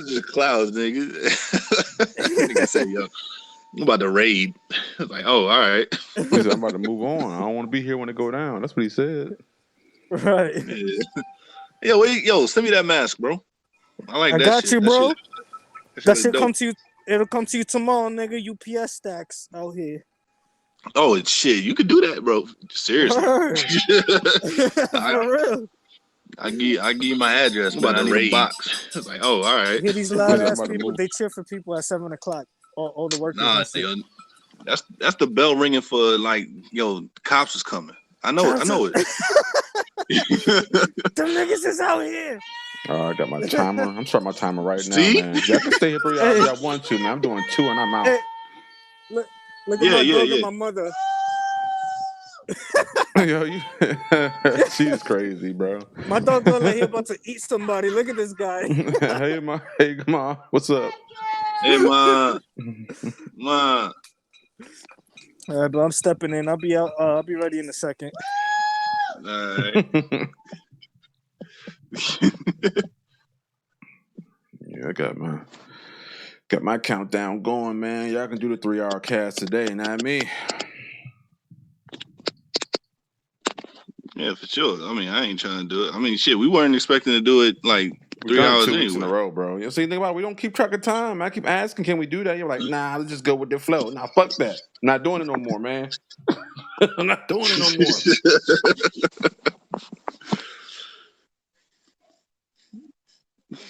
just clouds, nigga. Nigga said, "Yo, I'm about to raid." I was like, "Oh, all right." He said, "I'm about to move on. I don't want to be here when it go down." That's what he said. Right. Yeah. Yo, wait, yo, send me that mask, bro. I like I that got shit. you, That shit, bro. that shit That look shit come dope. to you. It'll come to you tomorrow, nigga. UPS stacks out here. Oh, it's shit. You could do that, bro. Seriously. Word. I, For real. I give you my address, I'm man. about I to need a raid. box. It's like, oh, all right. You hear these He loud said, "I'm ass about to people? move." They cheer for people at 7 o'clock. All the workers Nah, and shit. yo, that's the bell ringing for like, yo, the cops is coming. I know it. I know Johnson. it. Them niggas is out here. I got my timer. I'm starting my timer right now, See? man. Y'all can stay here 3 hours if Hey, y'all want to, man. I'm doing 2 and I'm out. hey, look at Yeah, my yeah, dog and yeah. my mother. Yo, you, she's crazy, bro. My dog look like he about to eat somebody. Look at this guy. Hey, come on, what's up? Hey, ma. Ma. All right, but I'm stepping in. I'll be out. I'll be ready in a second. All right. Yeah, I got my countdown going, man. Y'all can do the 3 hour cast today, not me. Yeah, for sure. I mean, I ain't trying to do it. I mean, shit, we weren't expecting to do it like We've 3 done it hours 2 weeks in a anyway. row, bro. You see, think about it, we don't keep track of time. I keep asking, can we do that? You're like, nah, let's just go with the flow. Nah, fuck that. I'm not doing it no more, man. I'm not doing it no more.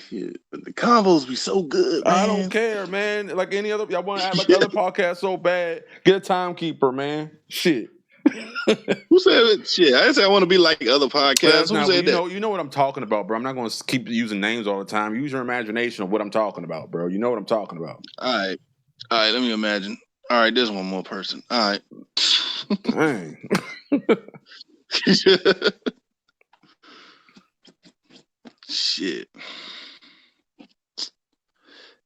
Shit, but the combos be so good, man. I don't care, man. Like any other, y'all want to act like other podcasts so bad? Get a timekeeper, man. Shit. Who said it? Shit, I didn't say I want to be like other podcasts. That's Who not said that? you know what I'm talking about, bro. I'm not going to keep using names all the time. Use your imagination of what I'm talking about, bro. You know what I'm talking about. All right, let me imagine. All right, there's one more person. All right. Dang. Shit.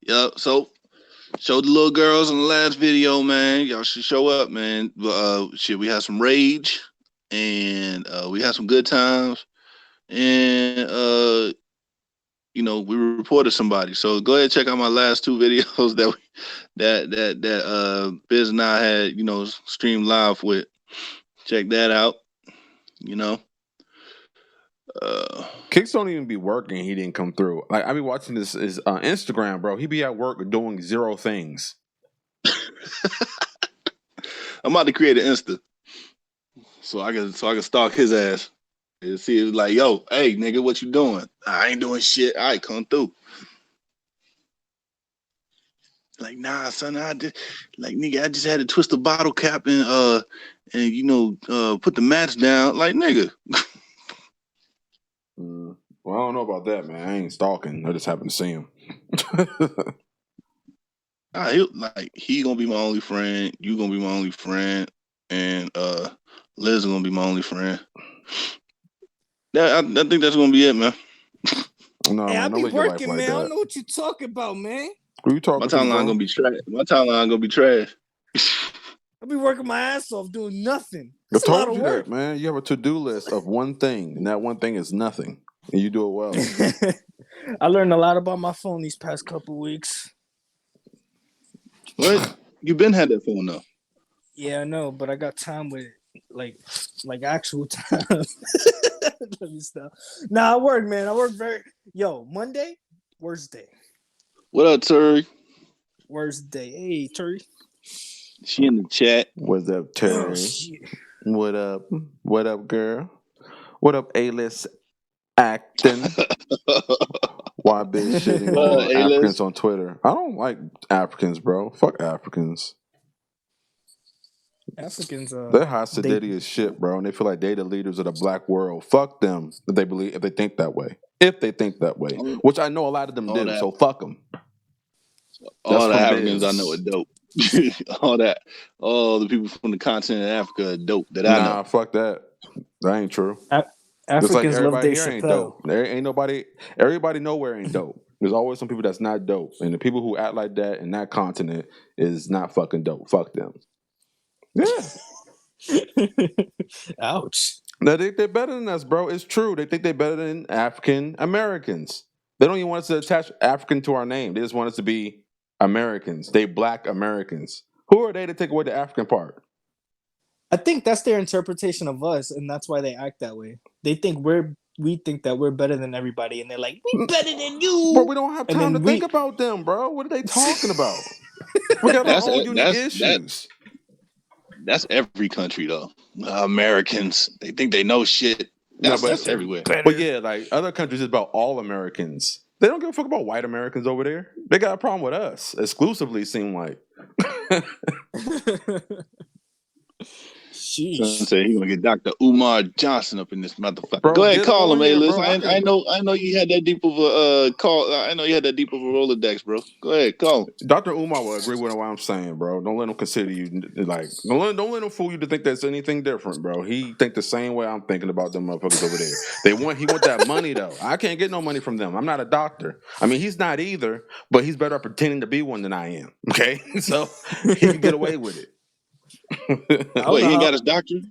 Yup. So, showed the little girls in the last video, man. Y'all should show up, man. Shit, we had some rage, and we had some good times, and you know, we reported somebody. So go ahead and check out my last 2 videos that Biz and I had, you know, streamed live with. Check that out. You know. Kicks don't even be working. He didn't come through. Like I be watching this is Instagram, bro. He be at work doing 0 things. I'm about to create an Insta, so I can stalk his ass and see if like, yo, hey, nigga, what you doing? I ain't doing shit. All right, come through. Like, nah, son, I just like nigga, I just had to twist the bottle cap and you know put the match down. Like, nigga. Well, I don't know about that, man. I ain't stalking. I just happen to see him. He gonna be my only friend. You gonna be my only friend, and Liz is gonna be my only friend. Yeah, I think that's gonna be it, man. No, Hey, man, I don't be live your life working, like man. I that. don't know what you talking about, man. Who you talking My to, timeline bro? gonna be trash. My timeline gonna be trash. I be working my ass off doing nothing. I It's a lot told of you work. that, man. You have a to-do list of one thing, and that one thing is nothing, and you do it well. I learned a lot about my phone these past couple weeks. What? You been had that phone though? Yeah, I know, but I got time with it, like actual time. Let me stop. Nah, I work, man. I work Monday, worst day. What up, Terry? Worst day. Hey, Terry. She in the chat. What's up, Oh, Terry? shit. What up? What up, girl? What up, A-list acting? Why bitch shitting on A-list? Africans on Twitter? I don't like Africans, bro. Fuck Africans. Africans, They're hostility as shit, bro, and they feel like they the leaders of the black world. Fuck them if they think that way. If they think that way, which I know a lot of them do. So fuck them. All the Africans I know are dope. all the people from the continent of Africa are dope that I know. Nah, fuck that. That ain't true. Africans like love everybody Dave here ain't Chappelle. dope. There ain't nobody. Everybody nowhere ain't dope. There's always some people that's not dope, and the people who act like that in that continent is not fucking dope. Fuck them. Yeah. Ouch. They think they're better than us, bro. It's true. They think they're better than African Americans. They don't even want us to attach African to our name. They just want us to be Americans. They Black Americans. Who are they to take away the African part? I think that's their interpretation of us, and that's why they act that way. They think we think that we're better than everybody, and they're like, we better than But you. we don't have And time to then think we about them, bro. What are they talking about? We have our That's own unique that issues. that's every country though. Americans, they think they know shit. No, That's everywhere. but yeah, like other countries is about all Americans. They don't give a fuck about white Americans over there. They got a problem with us exclusively. Seem like. Sheesh. Say he gonna get Dr. Umar Johnson up in this motherfucker. Bro, Go ahead, get him call on him, hey, here, listen. bro. I know you had that deep of a call. I know you had that deep of a Rolodex, bro. Go ahead, call him. Dr. Umar will agree with what I'm saying, bro. Don't let him consider you like. Don't let him fool you to think that's anything different, bro. He think the same way I'm thinking about them motherfuckers over there. He want that money though. I can't get no money from them. I'm not a doctor. I mean, he's not either, but he's better at pretending to be one than I am. Okay, so he can get away with it. I don't Wait, know he ain't how. got his doctorate?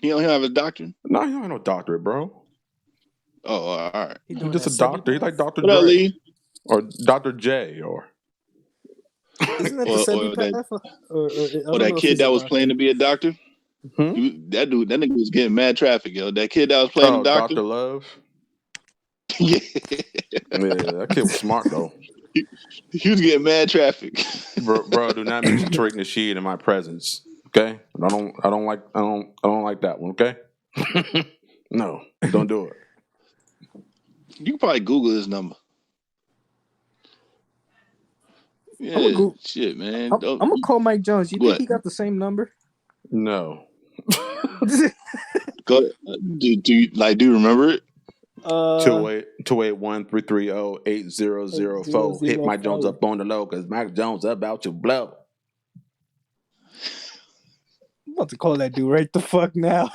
He don't have his doctorate? No, he don't have no doctorate, bro. Oh, all right. He He's doing just that a doctor. He's semi-pass? like Dr. What up, Dre Lee? or Dr. J or Isn't that the Or semi-pass? that I or don't that know if kid he's a that was playing doctor. to be a doctor? hmm? That nigga was getting mad traffic, yo. That kid that was playing the Oh, doctor? Dr. Love. Yeah. Yeah, that kid was smart though. He was getting mad traffic. Bro, do not mention Tariq Nasheed in my presence. Okay? I don't like that one, okay? No, don't do it. You can probably Google his number. I'm gonna Yeah, go. shit, man. I'm gonna call Mike Jones. You think What? he got the same number? No. Go. Do you remember it? 281-330-8004. Hit Mike Jones 8004. up on the low because Mike Jones about to blow. I'm about to call that dude right the fuck now.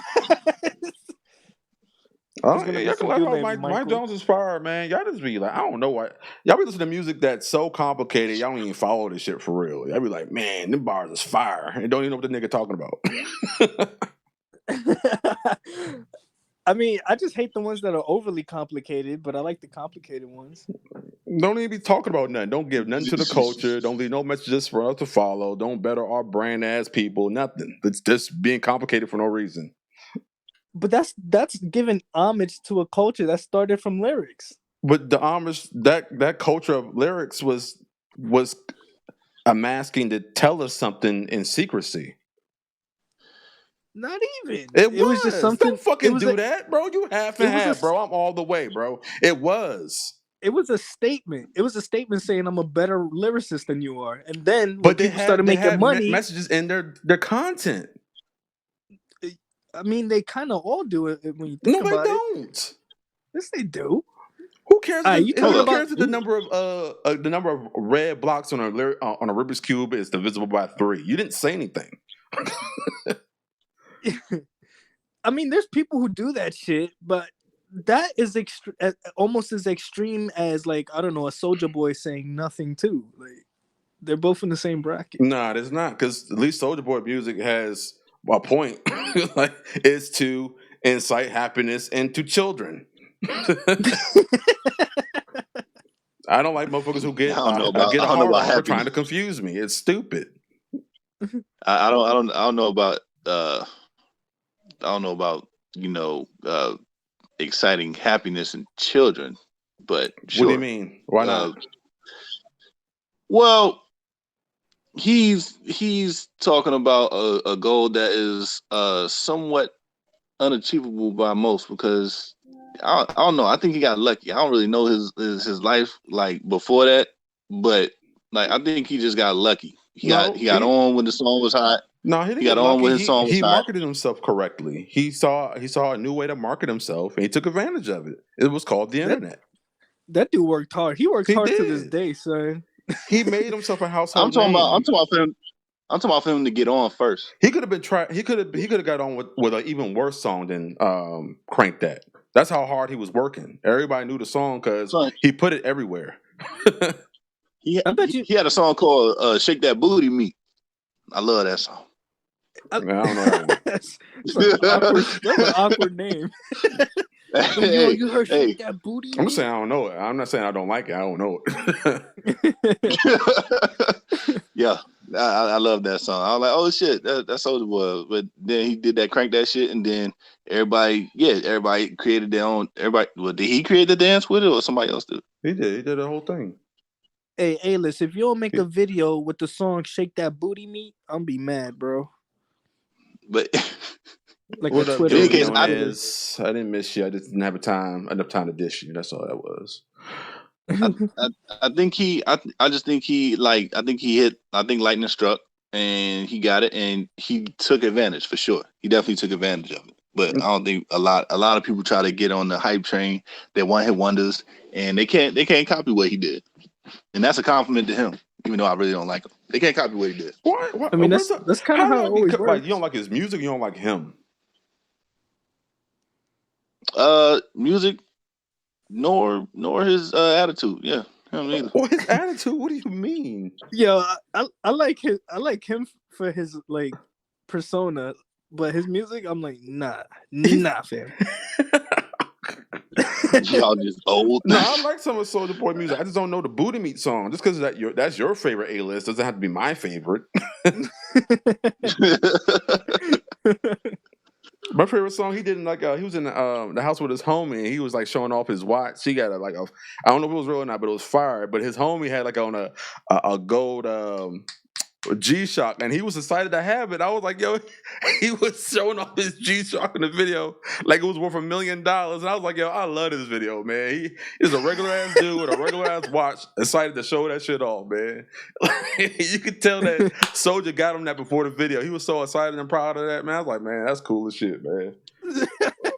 Oh, It's gonna be y'all can some let dude know named Mike Michael. Jones is fire, man. Y'all just be like, I don't know what. Y'all be listening to music that's so complicated, y'all don't even follow this shit for real. Y'all be like, man, them bars is fire. And don't even know what the nigga talking about. I mean, I just hate the ones that are overly complicated, but I like the complicated ones. Don't even be talking about nothing. Don't give nothing to the culture. Don't leave no messages for us to follow. Don't better our brand as people. Nothing. It's just being complicated for no reason. But that's giving homage to a culture that started from lyrics. But the homage that culture of lyrics was masking to tell us something in secrecy. Not even. It was just was. something. Don't fucking do that, bro. You half and It was half, a. bro. I'm all the way, bro. It was. It was a statement. It was a statement saying I'm a better lyricist than you are. And then when But people started making money, messages in their content. I mean, they kind of all do it when you think No, they about it. don't. Yes, they do. Who cares? You talking Who about cares if the number of red blocks on a Rubik's cube is divisible by 3? You didn't say anything. I mean, there's people who do that shit, but that is almost as extreme as, like, I don't know, a Soulja Boy saying nothing too. Like, they're both in the same bracket. Nah, it's not, because at least Soulja Boy music has a point. Like, it's to incite happiness into children. I don't like motherfuckers who get a hard on for trying to confuse me. It's stupid. I don't know about exciting happiness in children, but sure. What do you mean? Why not? Well, he's talking about a goal that is somewhat unachievable by most, because I don't know. I think he got lucky. I don't really know his life like before that, but like I think he just got lucky. He got on when the song was hot. No, he didn't get on when his song was he hot. marketed himself correctly. He saw a new way to market himself, and he took advantage of it. It was called the internet. That dude worked hard. He works hard to this day, son. He made himself a household I'm talking name. I'm talking about for him to get on first. He could have been he could have got on with an even worse song than Crank That. That's how hard he was working. Everybody knew the song because he put it everywhere. He had a song called "Shake That Booty Meat." I love that song. I don't know that one. That's an awkward name. Hey, You heard hey. Shake That Booty I'm just Me? saying I don't know it. I'm not saying I don't like it. I don't know it. Yeah, I love that song. I was like, oh shit, that's Soulja Boy. But then he did that crank that shit, and then everybody created their own. Everybody, well, did he create the dance with it, or somebody else did? He did the whole thing. Hey, A-List, if you don't make a video with the song Shake That Booty Me, I'm be mad, bro. But Like What a up, in Twitter any Jody case, video, really. Nunez? I didn't miss you. I just didn't have enough time to dish you. That's all that was. I, I, I think I just think I think he hit. I think lightning struck, and he got it, and he took advantage for sure. He definitely took advantage of it. But I don't think a lot of people try to get on the hype train. They one hit wonders, and they can't copy what he did, and that's a compliment to him. Even though I really don't like him, they can't copy what he did. Why? I mean, What's up? that's kind of How do how it y'all always get like? You works. don't like his music? You don't like him? Music nor his attitude. Yeah, him neither. Well, his attitude. What do you mean? Yo, I like him for his like persona, but his music, I'm like, nah, fam. Y'all just old. No, I like some of Soulja Boy music. I just don't know the Booty Meat song. Just because that's your favorite A-list doesn't have to be my favorite. My favorite song he did in he was in the house with his homie and he was like showing off his watch. He got I don't know if it was real or not, but it was fire. But his homie had like on a gold G-Shock, and he was excited to have it. I was like, yo, he was showing off his G-Shock in the video like it was worth $1 million. And I was like, yo, I love this video, man. He's a regular ass dude with a regular ass watch, excited to show that shit off, man. You could tell that Soulja got him that before the video. He was so excited and proud of that, man. I was like, man, that's cool as shit, man.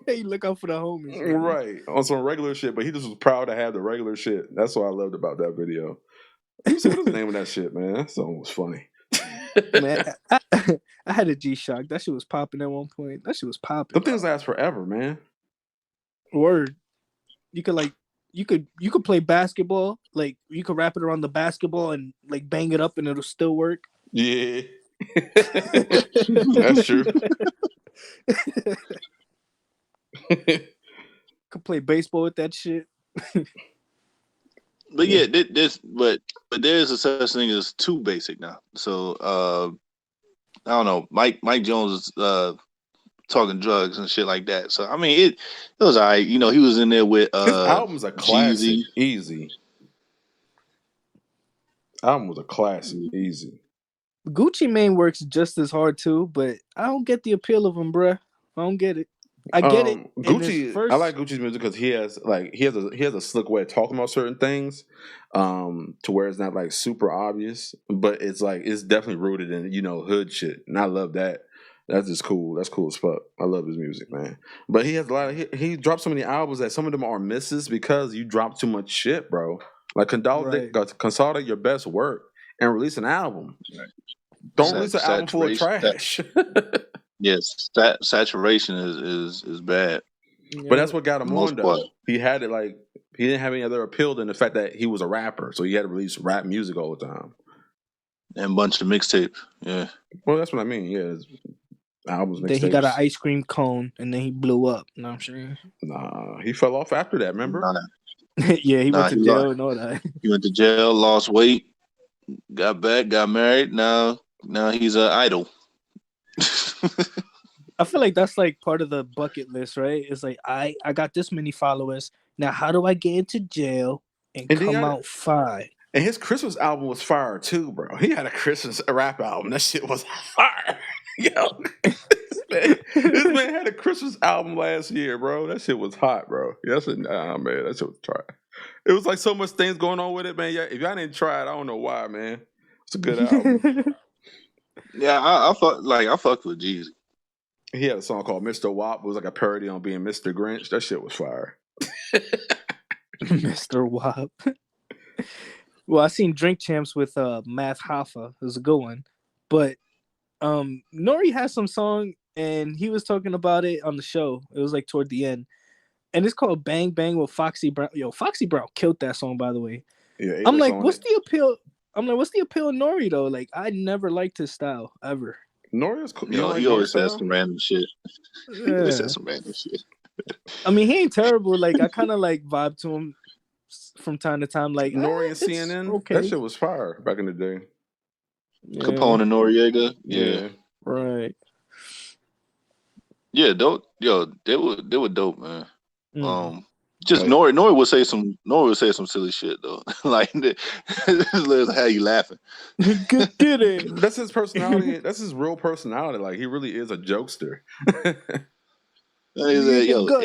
Hey, look out for the homies, man. Right, on some regular shit, but he just was proud to have the regular shit. That's what I loved about that video. Let me see what is the name of that shit, man. That song was funny. Man, I had a G-Shock. That shit was popping at one point. That shit was popping. Them things last forever, man. Word. You could play basketball. Like you could wrap it around the basketball and like bang it up and it'll still work. Yeah. That's true. Could play baseball with that shit. But yeah, but there is a such thing as too basic now. So I don't know. Mike Jones is talking drugs and shit like that. So I mean, it was alright. You know, he was in there with His album's a classic. Jeezy. Easy. Album was a classic. Easy. Gucci Mane works just as hard too, but I don't get the appeal of him, bruh. I don't get it. I get it. Gucci, I like Gucci's music because he has a slick way of talking about certain things, to where it's not like super obvious, but it's like it's definitely rooted in hood shit, and I love that. That's just cool. That's cool as fuck. I love his music, man. But he has a lot of he dropped so many albums that some of them are misses because you drop too much shit, bro. Like consolidate your best work and release an album. Right. Don't release an album full of trash. Yes, saturation is bad. But that's what got him on though. He had it like he didn't have any other appeal than the fact that he was a rapper, so he had to release rap music all the time. And a bunch of mixtapes. Yeah. Well, that's what I mean. Yeah, albums. Then he got an ice cream cone, and then he blew up. You know what I'm saying? Nah, he fell off after that. Remember? Yeah, he went to jail and all that. He went to jail, lost weight, got back, got married. Now he's an idol. I feel like that's like part of the bucket list, right? It's like I got this many followers. Now how do I get into jail and come out fine? And his Christmas album was fire too, bro. He had a Christmas rap album. That shit was fire. Yo, this man had a Christmas album last year, bro. That shit was hot, bro. Man, that shit was try. It was like so much things going on with it, man. Yeah, if y'all didn't try it, I don't know why, man. It's a good album. Yeah, I fucked with Jeezy. He had a song called Mr. Wop. It was like a parody on being Mr. Grinch. That shit was fire. Mr. Wop. Well, I seen Drink Champs with Math Hoffa. It was a good one. But Nori has some song and he was talking about it on the show. It was like toward the end. And it's called Bang Bang with Foxy Brown. Yo, Foxy Brown killed that song, by the way. Yeah, I'm like, what's the appeal? What's the appeal of Nori though? Like, I never liked his style ever. Nori is cool. He always says some random shit. He always says some random shit. I mean, he ain't terrible. Like I kind of like vibe to him from time to time. Like Nori and it's CNN, okay. that shit was fire back in the day. Yeah, Capone and Noriega. Yeah. Yeah. right. Yeah, dope. Yo, they were dope, man. Mm. Just Like, Nori would say some silly shit though. Like this how you laughing. Get it. that's his personality. That's his real personality. Like, he really is a jokester. And he You said, can yo, go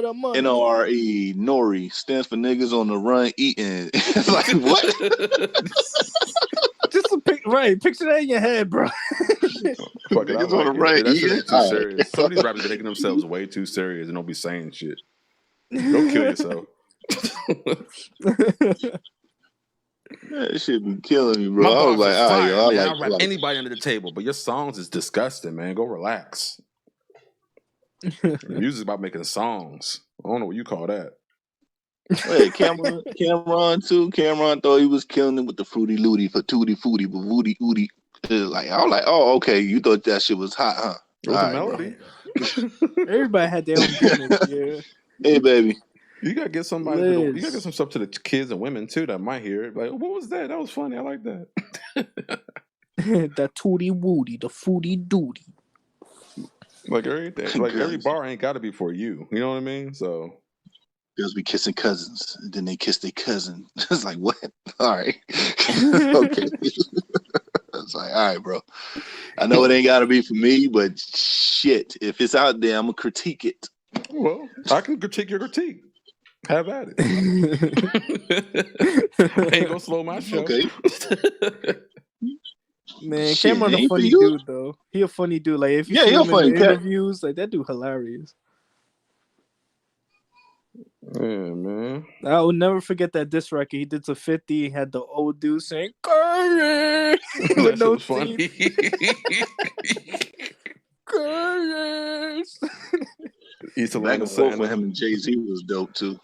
to mother. NORE, Nori stands for niggas on the run eating. It's like what? Just right. Picture that in your head, bro. Fuck it, I Niggas on the like it. run That shit eating. ain't too All right. serious. Some of these rappers be taking themselves way too serious and don't be saying shit. Go kill yourself. That shit be killing me, bro. My I was bars like, is all right, fire, yo, man. I I'll rap like it. anybody under the table, but your songs is disgusting, man. Go relax. Music's about making songs. I don't know what you call that. Wait, Cameron too. Cameron thought he was killing it with the fruity looty for tootie footy, but woody ooty. Like I was like, oh, okay, you thought that shit was hot, huh? It was All a right, bro. melody. Everybody had their own gimmick. Yeah. Hey, baby. You gotta get somebody. You gotta get some stuff to the kids and women too that might hear it. Like, what was that? That was funny. I like that. That tootie woody, the foodie doody. Like everything. Like every bar ain't got to be for you. You know what I mean? So Girls be kissing cousins, and then they kiss their cousin. It's like what? All right, okay. It's like all right, bro. I know it ain't got to be for me, but shit, if it's out there, I'm gonna critique it. well, I can critique your critique. Have at it. I ain't gonna slow my show. Okay. Man, Shit, Cameron a ain't for funny you. dude though. He a funny dude. Like if you Yeah, see he a him in funny the cat. interviews, like that dude hilarious. Yeah, man. I will never forget that diss record he did to 50. He had the old dude saying "Curry" with That no shit was funny. Curry. He used to Back learn the and forth with Santa. him and Jay-Z was dope too.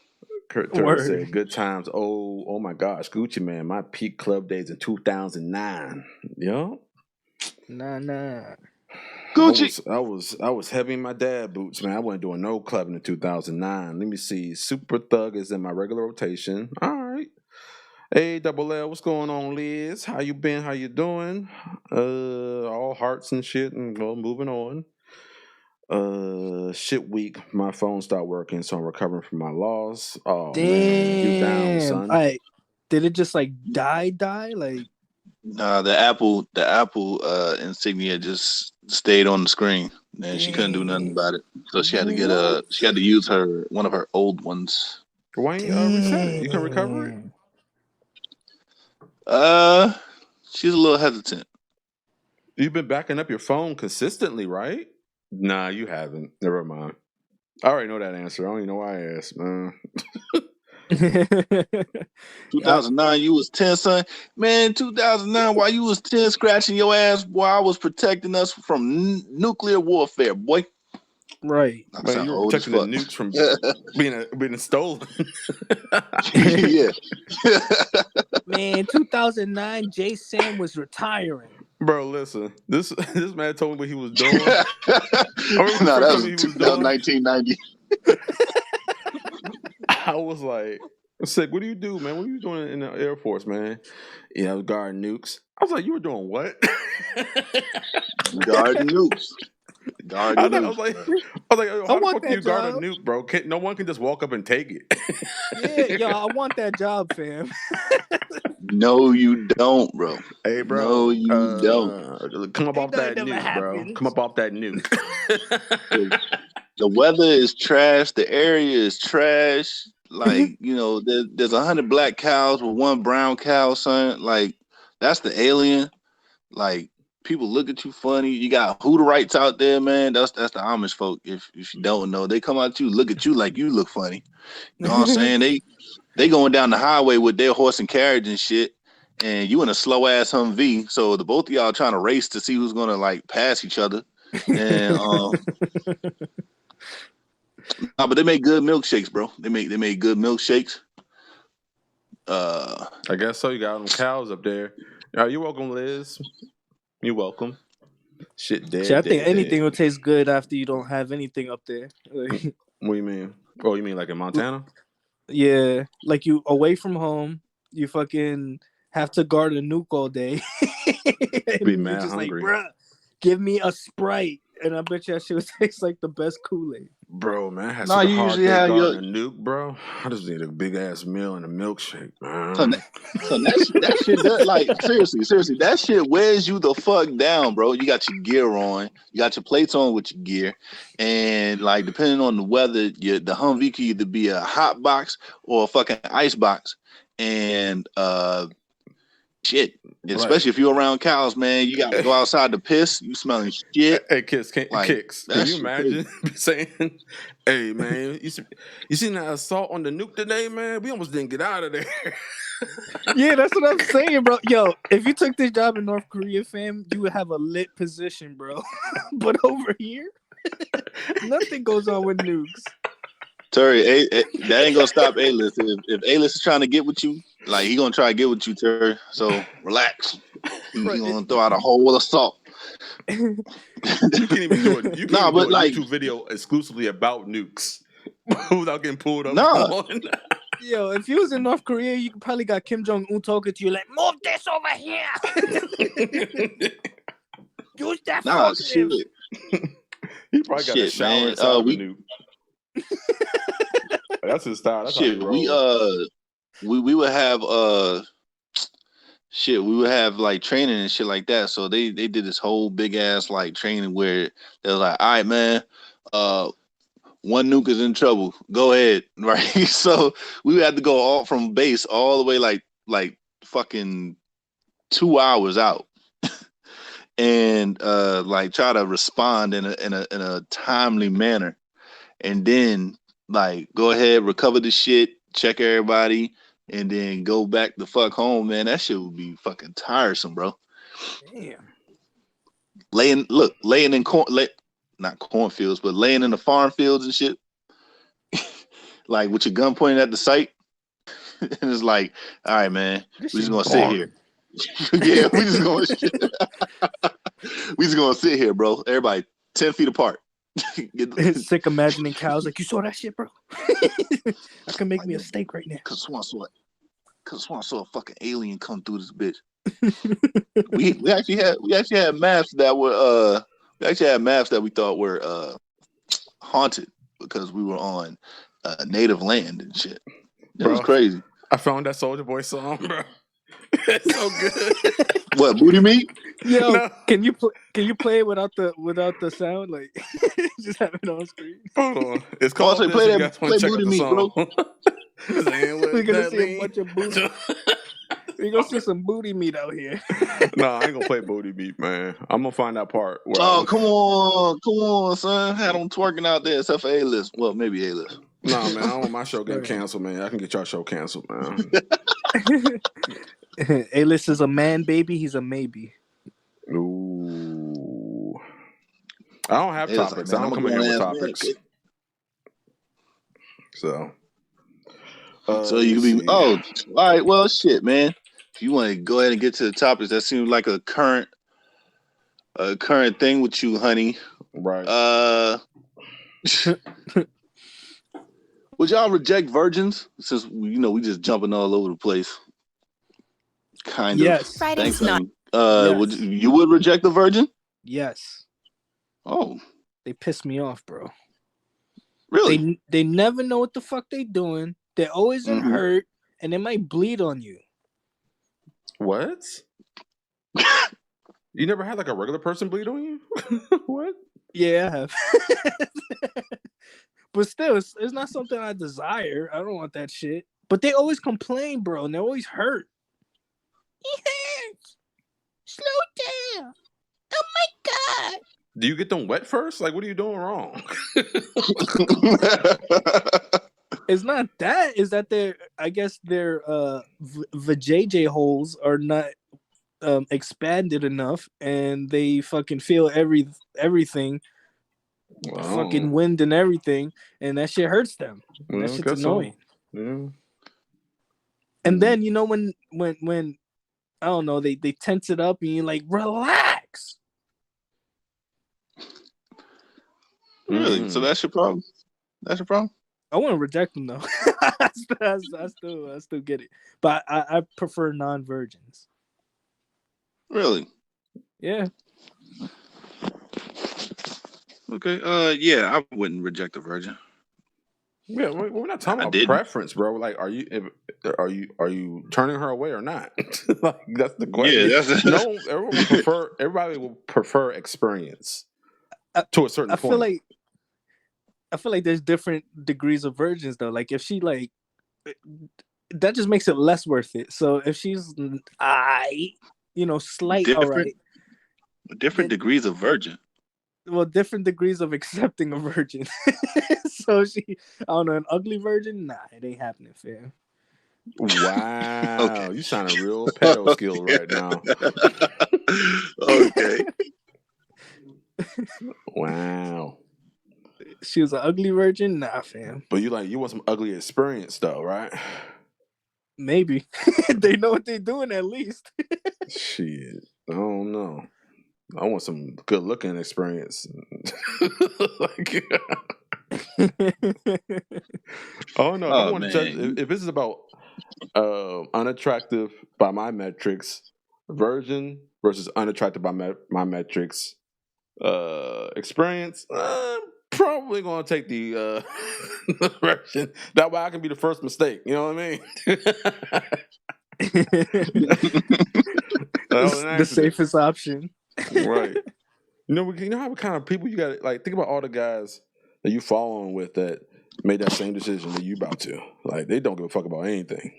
Kurt Turner Word. said, "Good times." Oh my gosh, Gucci Man. My peak club days in 2009. Yo, Nah. Gucci. I was heavy in my dad boots, man. I wasn't doing no clubbing in 2009. Let me see. Super Thug is in my regular rotation. All right. Hey, Double L, what's going on, Liz? How you been? How you doing? All hearts and shit, and well, moving on. Shit week. My phone stopped working, so I'm recovering from my loss. Oh man, you down, Damn. son? Did it just like die? Like Nah, the Apple insignia just stayed on the screen, and she couldn't do nothing about it. So she had to get she had to use one of her old ones. Why ain't you reset it? You can recover it. She's a little hesitant. You've been backing up your phone consistently, right? Nah, you haven't. Never mind. I already know that answer. I don't even know why I asked, man. 2009, you was 10, son. Man, 2009, while you was 10, scratching your ass, boy, I was protecting us from nuclear warfare, boy. Right. I Man, sound you were old as protecting the fuck. nukes from being stolen. Yeah. Man, 2009, Jay Sam was retiring. Bro, listen. This man told me what he was doing. I remember No, the that first was, time he was that was doing. 1990. I was like, sick. What do you do, man? What are you doing in the Air Force, man? Yeah, I was guarding nukes. I was like, you were doing what? Guarding nukes. I was like, how the fuck do you guard a job. nuke, bro? No one can just walk up and take it. Yeah, yo, I want that job, fam. No, you don't, bro. Hey, bro. No, you don't. Come up off that never nuke, bro. happens. Come up off that nuke. The weather is trash. The area is trash. Like, there's 100 black cows with one brown cow, son. Like, that's the alien. Like, people look at you funny. You got Hooterites out there, man. That's the Amish folk. If you don't know, they come out to you, look at you like you look funny. You know what I'm saying? They going down the highway with their horse and carriage and shit, and you in a slow ass Humvee. So the both of y'all trying to race to see who's gonna like pass each other. And but they make good milkshakes, bro. They make good milkshakes. I guess so. You got them cows up there. You're welcome, Liz. You're welcome. Shit, dead. I think anything will taste good after you don't have anything up there. Like, What do you mean? Oh, you mean like in Montana? Yeah, like you away from home, you fucking have to guard a nuke all day, Be and you're mad just like, hungry. bruh, give me a Sprite, and I bet you that shit would taste like the best Kool-Aid. Bro, man, I had No, such a you hard usually day have your guarding a nuke, bro. I just need a big ass meal and a milkshake, so man. that shit does like seriously that shit wears you the fuck down, bro. You got your gear on, you got your plates on with your gear, and like depending on the weather, the Humvee could either be a hot box or a fucking ice box, and shit. Right. Especially if you're around cows, man, you got to go outside to piss. You smelling shit. Hey, Like Kicks, can that you shit crazy. imagine saying, "Hey, man, you seen that assault on the nuke today, man? We almost didn't get out of there." Yeah, that's what I'm saying, bro. Yo, if you took this job in North Korea, fam, you would have a lit position, bro. But over here, nothing goes on with nukes. Terry, that ain't gonna stop A-list. If A-list is trying to get with you, like he gonna try to get with you, Terry. So relax. He Bro, gonna throw out a whole assault. You can't even do it. You can't Nah, even do but a like, YouTube video exclusively about nukes without getting pulled up nah, on. yo, if you was in North Korea, you probably got Kim Jong Un talking to you like, move this over here. Use that nah, forklift. shit, He probably got a shit, shower man. inside of a nuke. That's his style. That's how he Shit, rolls. we would have shit, we would have like training and shit like that. So they did this whole big ass like training where they was like, all right, man, one nuke is in trouble. Go ahead, right? So we had to go all from base all the way like fucking 2 hours out, and like try to respond in a timely manner, and then like go ahead, recover the shit, check everybody, and then go back the fuck home. Man, that shit would be fucking tiresome, bro. Damn. Laying in not cornfields, but laying in the farm fields and shit, like with your gun pointed at the site. And it's like, all right, man, This we just shit gonna sit boring. here. Yeah, we just gonna sit here, bro. Everybody 10 feet apart. Sick imagining cows like, you saw that shit, bro? I can make me a steak right now. Cause Swan saw a fucking alien come through this bitch. we actually had maps that were we thought were haunted because we were on native land and shit. That was Bro, crazy. I found that Soldier Boy song, bro. It's so good. What, booty meat? Yo, No. can you play it without the sound? Like just have it on screen. Hold on. It's Oh, called so this if you guys want play to check out booty the meat, bro. song. We're gonna see a bunch of booty. We're gonna see some booty meat out here. No, I ain't gonna play booty meat, man. I'm gonna find that part where Oh, come on, son. Had them twerking out there except for A-list. Well, maybe A-list. Nah, man, I don't want my show getting Right. canceled, man. I can get y'all show canceled, man. A-list is a man, baby. He's a maybe. Ooh. I don't have A-list topics. like, man, I I'm don't a come in here with grown-ass man, topics. kid. So You can be all right. Well, shit, man. If you want to go ahead and get to the topics, that seems like a current thing with you, honey. right. Would y'all reject virgins? Since we just jumping all over the place. Kind Yes. of. Writing's Thanks, not. honey. Yes. Would you reject a virgin? Yes. Oh, They piss me off, bro. really? They never know what the fuck they doing. They're always in hurt, and they might bleed on you. What? You never had like a regular person bleed on you? What? Yeah, I have. But still, it's not something I desire. I don't want that shit. But they always complain, bro, and they always hurt. It hurts. Slow down. Oh my god. Do you get them wet first? Like, what are you doing wrong? It's not that. It's that their vajayjay holes are not expanded enough, and they fucking feel everything, fucking wind and everything, and that shit hurts them. And that shit's annoying. So. Yeah. And then when I don't know, they tense it up, and you're like, relax. Really? So that's your problem? That's the problem. I wouldn't reject them though. I still get it, but I prefer non-virgins. Really? Yeah, Okay. Yeah, I wouldn't reject a virgin. Yeah, we're not I talking about didn't. preference, bro. Like, are you turning her away or not? Like, that's the Yeah, question. that's. No, everybody will prefer experience I, to a certain I feel point. like there's different degrees of virgins though. Like if she like that just makes it less worth it. So if she's I, slight all different right, different then degrees of virgin. well, different degrees of accepting a virgin. So I don't know, an ugly virgin, nah, it ain't happening, fam. Wow, Okay. you sounding real pedo skilled right now. Okay. Wow, She was an ugly virgin, nah, fam. but you want some ugly experience though, right? Maybe they know what they're doing at least. Shit, I don't know. I want some good looking experience. Like, oh no, if I Oh want to judge, man. if this is about unattractive by my metrics, virgin versus unattractive by my metrics, experience, I'm probably gonna take the the virgin. That way I can be the first mistake. You know what I mean? That was an The accident, safest option. right? You know how kind of people you got. Like, think about all the guys that you following with that made that same decision that you about to. Like, they don't give a fuck about anything.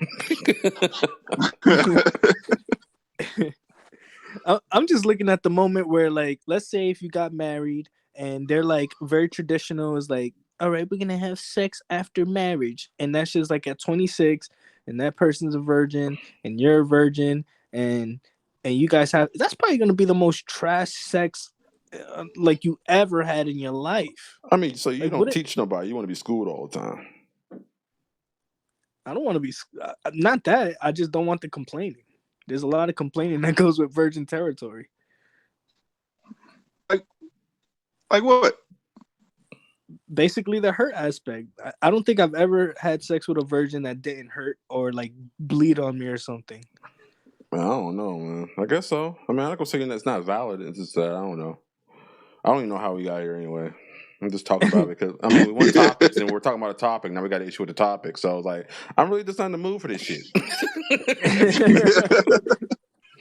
I'm just looking at the moment where, like, let's say if you got married and they're like very traditional, is like, all right, we're gonna have sex after marriage, and that's just like at 26, and that person's a virgin, and you're a virgin, and you guys have that's probably gonna be the most trash sex like you ever had in your life. I mean, so you Like, don't what? teach nobody. You want to be schooled all the time. I don't want to be not that. I just don't want the complaining. There's a lot of complaining that goes with virgin territory. like like what? Basically the hurt aspect. I don't think I've ever had sex with a virgin that didn't hurt or like bleed on me or something. I don't know, man. I guess so. I mean, I'm not gonna say that's not valid. It's just that I don't know. I don't even know how we got here anyway. I'm just talking about it because I mean we want topics and we're talking about a topic. Now we got an issue with the topic. So I was like, I'm really just on the move for this shit.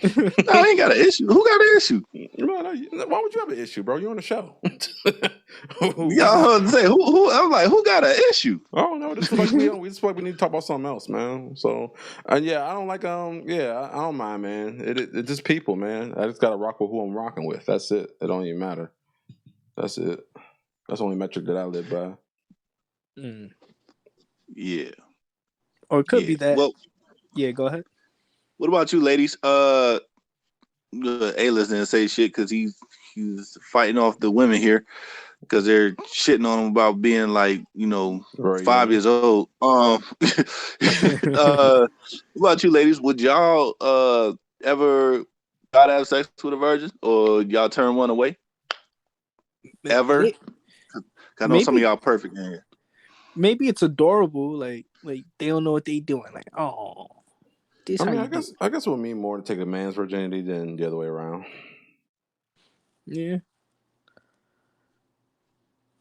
No, I ain't got an issue. Who got an issue? Why would you have an issue, bro? You're on the show. Y'all say who? I'm like, who got an issue? Oh no, this is like we just like we need to talk about something else, man. So, yeah, I don't like I don't mind, man. It's just people, man. I just gotta rock with who I'm rocking with. That's it. It don't even matter. That's it. That's the only metric that I live by. Mm. Yeah, Or it could yeah. be that. Well, Yeah, go ahead. what about you, ladies? A-list didn't say shit because he's fighting off the women here because they're shitting on him about being like Very 5 years young. old. What about you, ladies? Would y'all ever try to have sex with a virgin, or y'all turn one away? Ever? I know some of Maybe y'all perfect in here. maybe it's adorable. Like they don't know what they doing. Like, oh, this I how mean, you do. I guess it would mean more to take a man's virginity than the other way around. Yeah.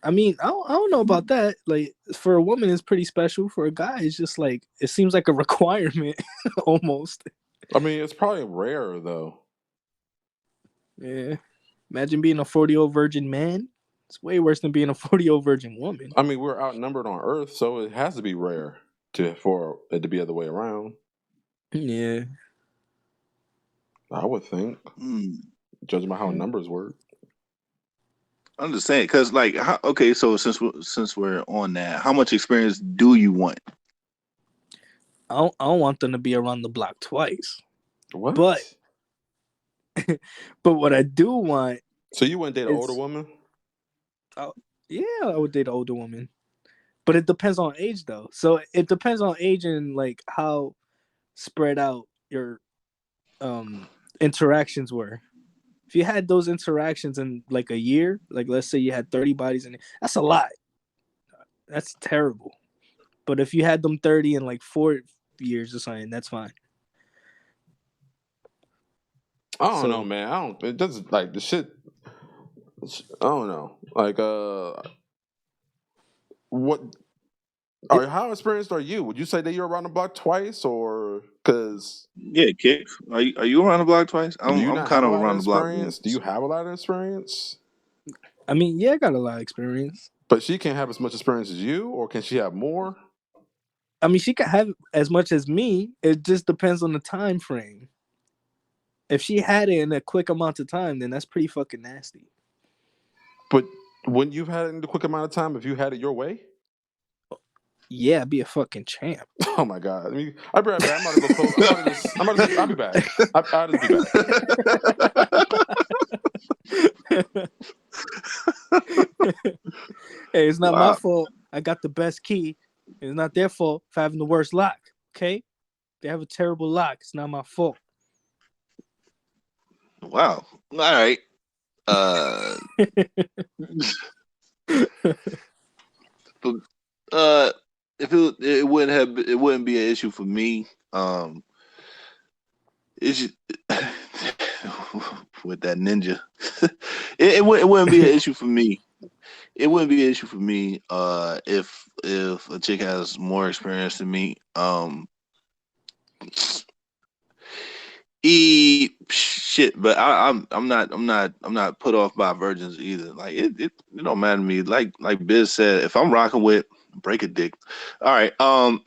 I mean, I don't know about that. Like, for a woman, it's pretty special. For a guy, it's just like it seems like a requirement, almost. I mean, it's probably rare though. Yeah. Imagine being a 40-year-old virgin man. It's way worse than being a 40-year-old virgin woman. I mean, we're outnumbered on Earth, so it has to be rare for it to be the other way around. Yeah. I would think, judging by how Yeah. numbers work. I'm just saying because okay, so since we're on that, how much experience do you want? I don't want them to be around the block twice. What? But what I do want So you wouldn't date an older is woman? yeah, I would date an older woman. But it depends on age though. So it depends on age and like how spread out your interactions were. If you had those interactions in like a year, like let's say you had 30 bodies in it, that's a lot. That's terrible. But if you had them 30 in like 4 years or something, that's fine. I don't know, So man. I don't. It doesn't like the shit. I don't know. Like, what? How experienced are you? Would you say that you're around the block twice, or because Yeah, Kicks. Are you around the block twice? do you I'm not kind have a of lot of around the block experience? Do once. you have a lot of experience? I mean, yeah, I got a lot of experience. But she can't have as much experience as you, or can she have more? I mean, she could have as much as me. It just depends on the time frame. If she had it in a quick amount of time, then that's pretty fucking nasty. But wouldn't you've had it in a quick amount of time if you had it your way? Yeah, I'd be a fucking champ. Oh my god! I'll be right back. I'm about to go close. I'll be back. I'll just be back. Hey, it's not my Wow, fault. I got the best key. It's not their fault for having the worst lock. Okay, they have a terrible lock. It's not my fault. wow. All right. Uh, but, uh, if it wouldn't be an issue for me. It's just, with that ninja. It wouldn't be an issue for me. It wouldn't be an issue for me. If a chick has more experience than me. Shit, but I'm not put off by virgins either. Like it don't matter to me. Like Biz said, if I'm rocking with break a dick. All right.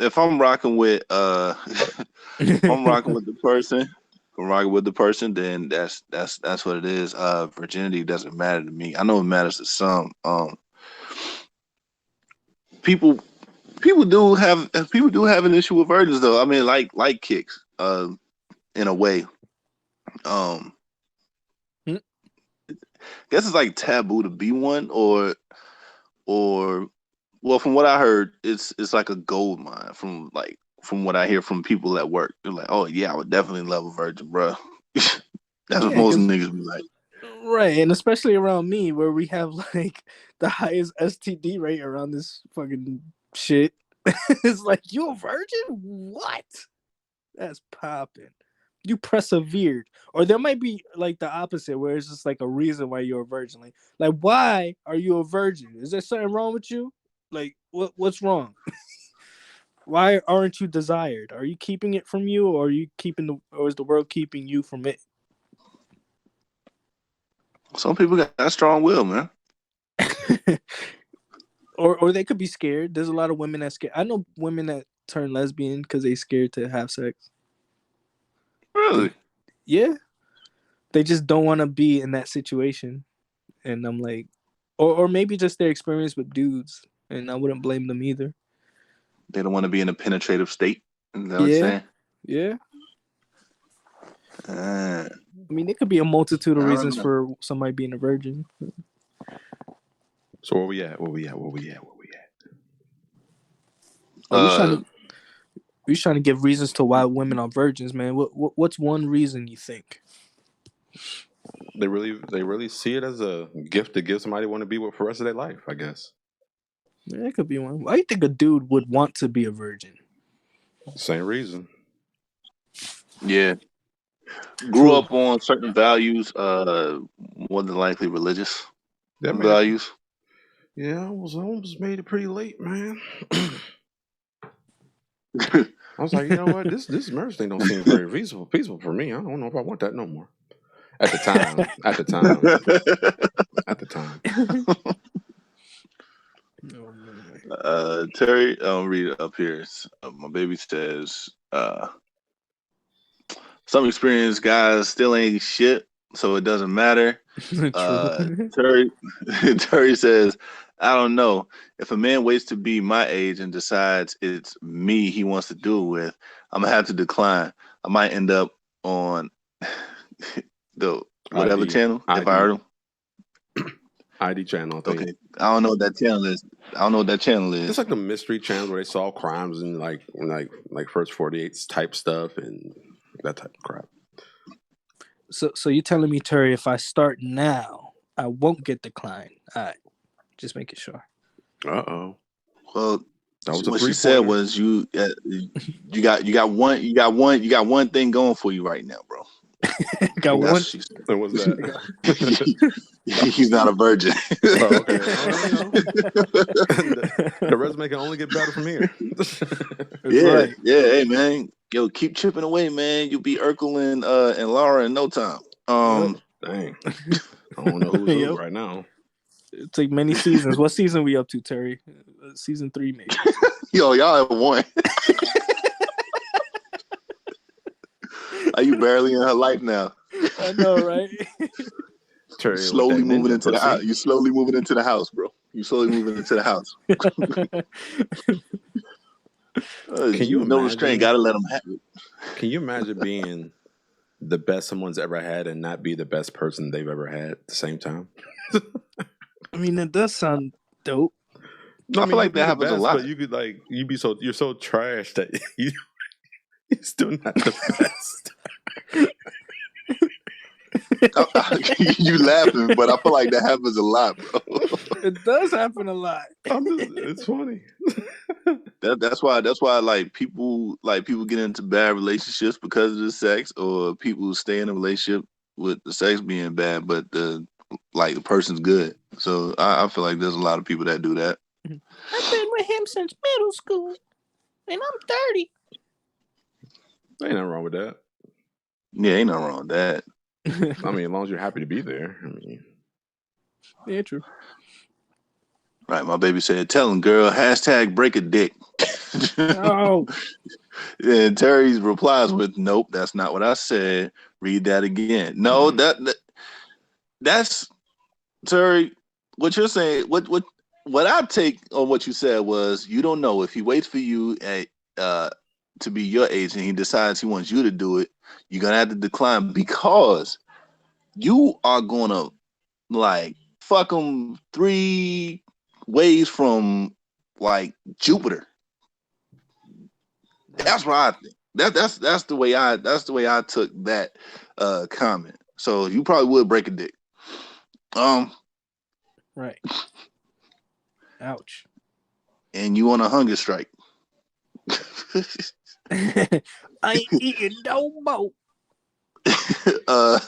If I'm rocking with if I'm rocking with the person, if I'm rocking with the person, then that's what it is. Virginity doesn't matter to me. I know it matters to some. People people do have an issue with virgins though. I mean, like Kicks. In a way. Um, guess it's like taboo to be one, or well, from what I heard, it's like a gold mine. From what I hear from people at work, they're like, oh yeah, I would definitely love a virgin, bro. That's what Yeah, most because niggas be like. right, and especially around me, where we have like the highest STD rate around this fucking shit. It's like you a virgin? What? That's popping. You persevered, or there might be like the opposite, where it's just like a reason why you're a virgin. Like why are you a virgin? Is there something wrong with you? Like what's wrong? Why aren't you desired? Are you keeping it from you, or are you or is the world keeping you from it? Some people got strong will, man. Or they could be scared. There's a lot of women that scared. I know women that turn lesbian because they scared to have sex. Really? Yeah, they just don't want to be in that situation. And I'm like, or maybe just their experience with dudes, and I wouldn't blame them either. They don't want to be in a penetrative state. Is that what you're Yeah, saying? yeah. Uh, I mean, there could be a multitude of I don't reasons know. for somebody being a virgin. So where we at? Where we at? Where we at? Where we at? Are Uh, we trying to give reasons to why women are virgins, man? What's one reason you think? They really see it as a gift to give somebody want to be with for the rest of their life. I guess Yeah, that could be one. Why do you think a dude would want to be a virgin? same reason. yeah. Grew True. up on certain values. More than likely religious That made it. values. Yeah, I almost made it pretty late, man. I was like, you know what, this marriage thing don't seem very peaceful for me. I don't know if I want that no more. At the time, at the time. Oh, man. Terry, I'll read it up here. My baby says, some experienced guys still ain't shit, so it doesn't matter. True. Terry, Terry says, I don't know. If a man waits to be my age and decides it's me he wants to do it with, I'm gonna have to decline. I might end up on the whatever ID, channel if I ID, heard him. ID channel. I think Okay, I don't know what that channel is. I don't know what that channel it's is. like the mystery channels where they solve crimes and like first 48 type stuff and that type of crap. So you're telling me, Terry, if I start now, I won't get declined. All right, just making sure. Uh oh. Well, That was a what she said 3-pointer. was you got one thing going for you right now, bro. Got That's one. what she said. And what's that? He's not a virgin. Oh, okay. Well, the resume can only get better from here. That's right. Yeah. Hey, man, yo, keep chipping away, man. You'll be Urkel and Laura in no time. Yep. Dang. I don't know who's who Yep. right now. It take many seasons. What season we up to, Terry? Season 3, maybe. Yo, y'all have won. Are you barely in her life now? I know, right? Terry with Slowly that moving ninja into the pussy. house. You slowly moving into the house, bro. You slowly moving into the house. Can you no restraint. imagine? Gotta let them have it. Can you imagine being the best someone's ever had and not be the best person they've ever had at the same time? I mean, it does sound dope. I feel like you'd be that the happens a best, lot. but you're so trash that you're still not the best. You laughing, but I feel like that happens a lot, bro. It does happen a lot. It's funny. That's why like people get into bad relationships because of the sex, or people stay in a relationship with the sex being bad, but the person's good. So I feel like there's a lot of people that do that. I've been with him since middle school, and I'm 30. Ain't nothing wrong with that. Yeah, ain't nothing wrong with that. I mean, as long as you're happy to be there. I mean, Yeah, true. Right, my baby said, "Tell him, girl, hashtag break a dick." Oh, And Terry's replies with, "Nope, that's not what I said. Read that again." No, that's Terry. What you're saying, what I take on what you said was, you don't know if he waits for you to be your age and he decides he wants you to do it, you're gonna have to decline because you are gonna like fuck him 3 ways from like Jupiter. That's what I think. That's the way I took that comment. So you probably would break a dick. right. Ouch. And you on a hunger strike. I ain't eating no more. I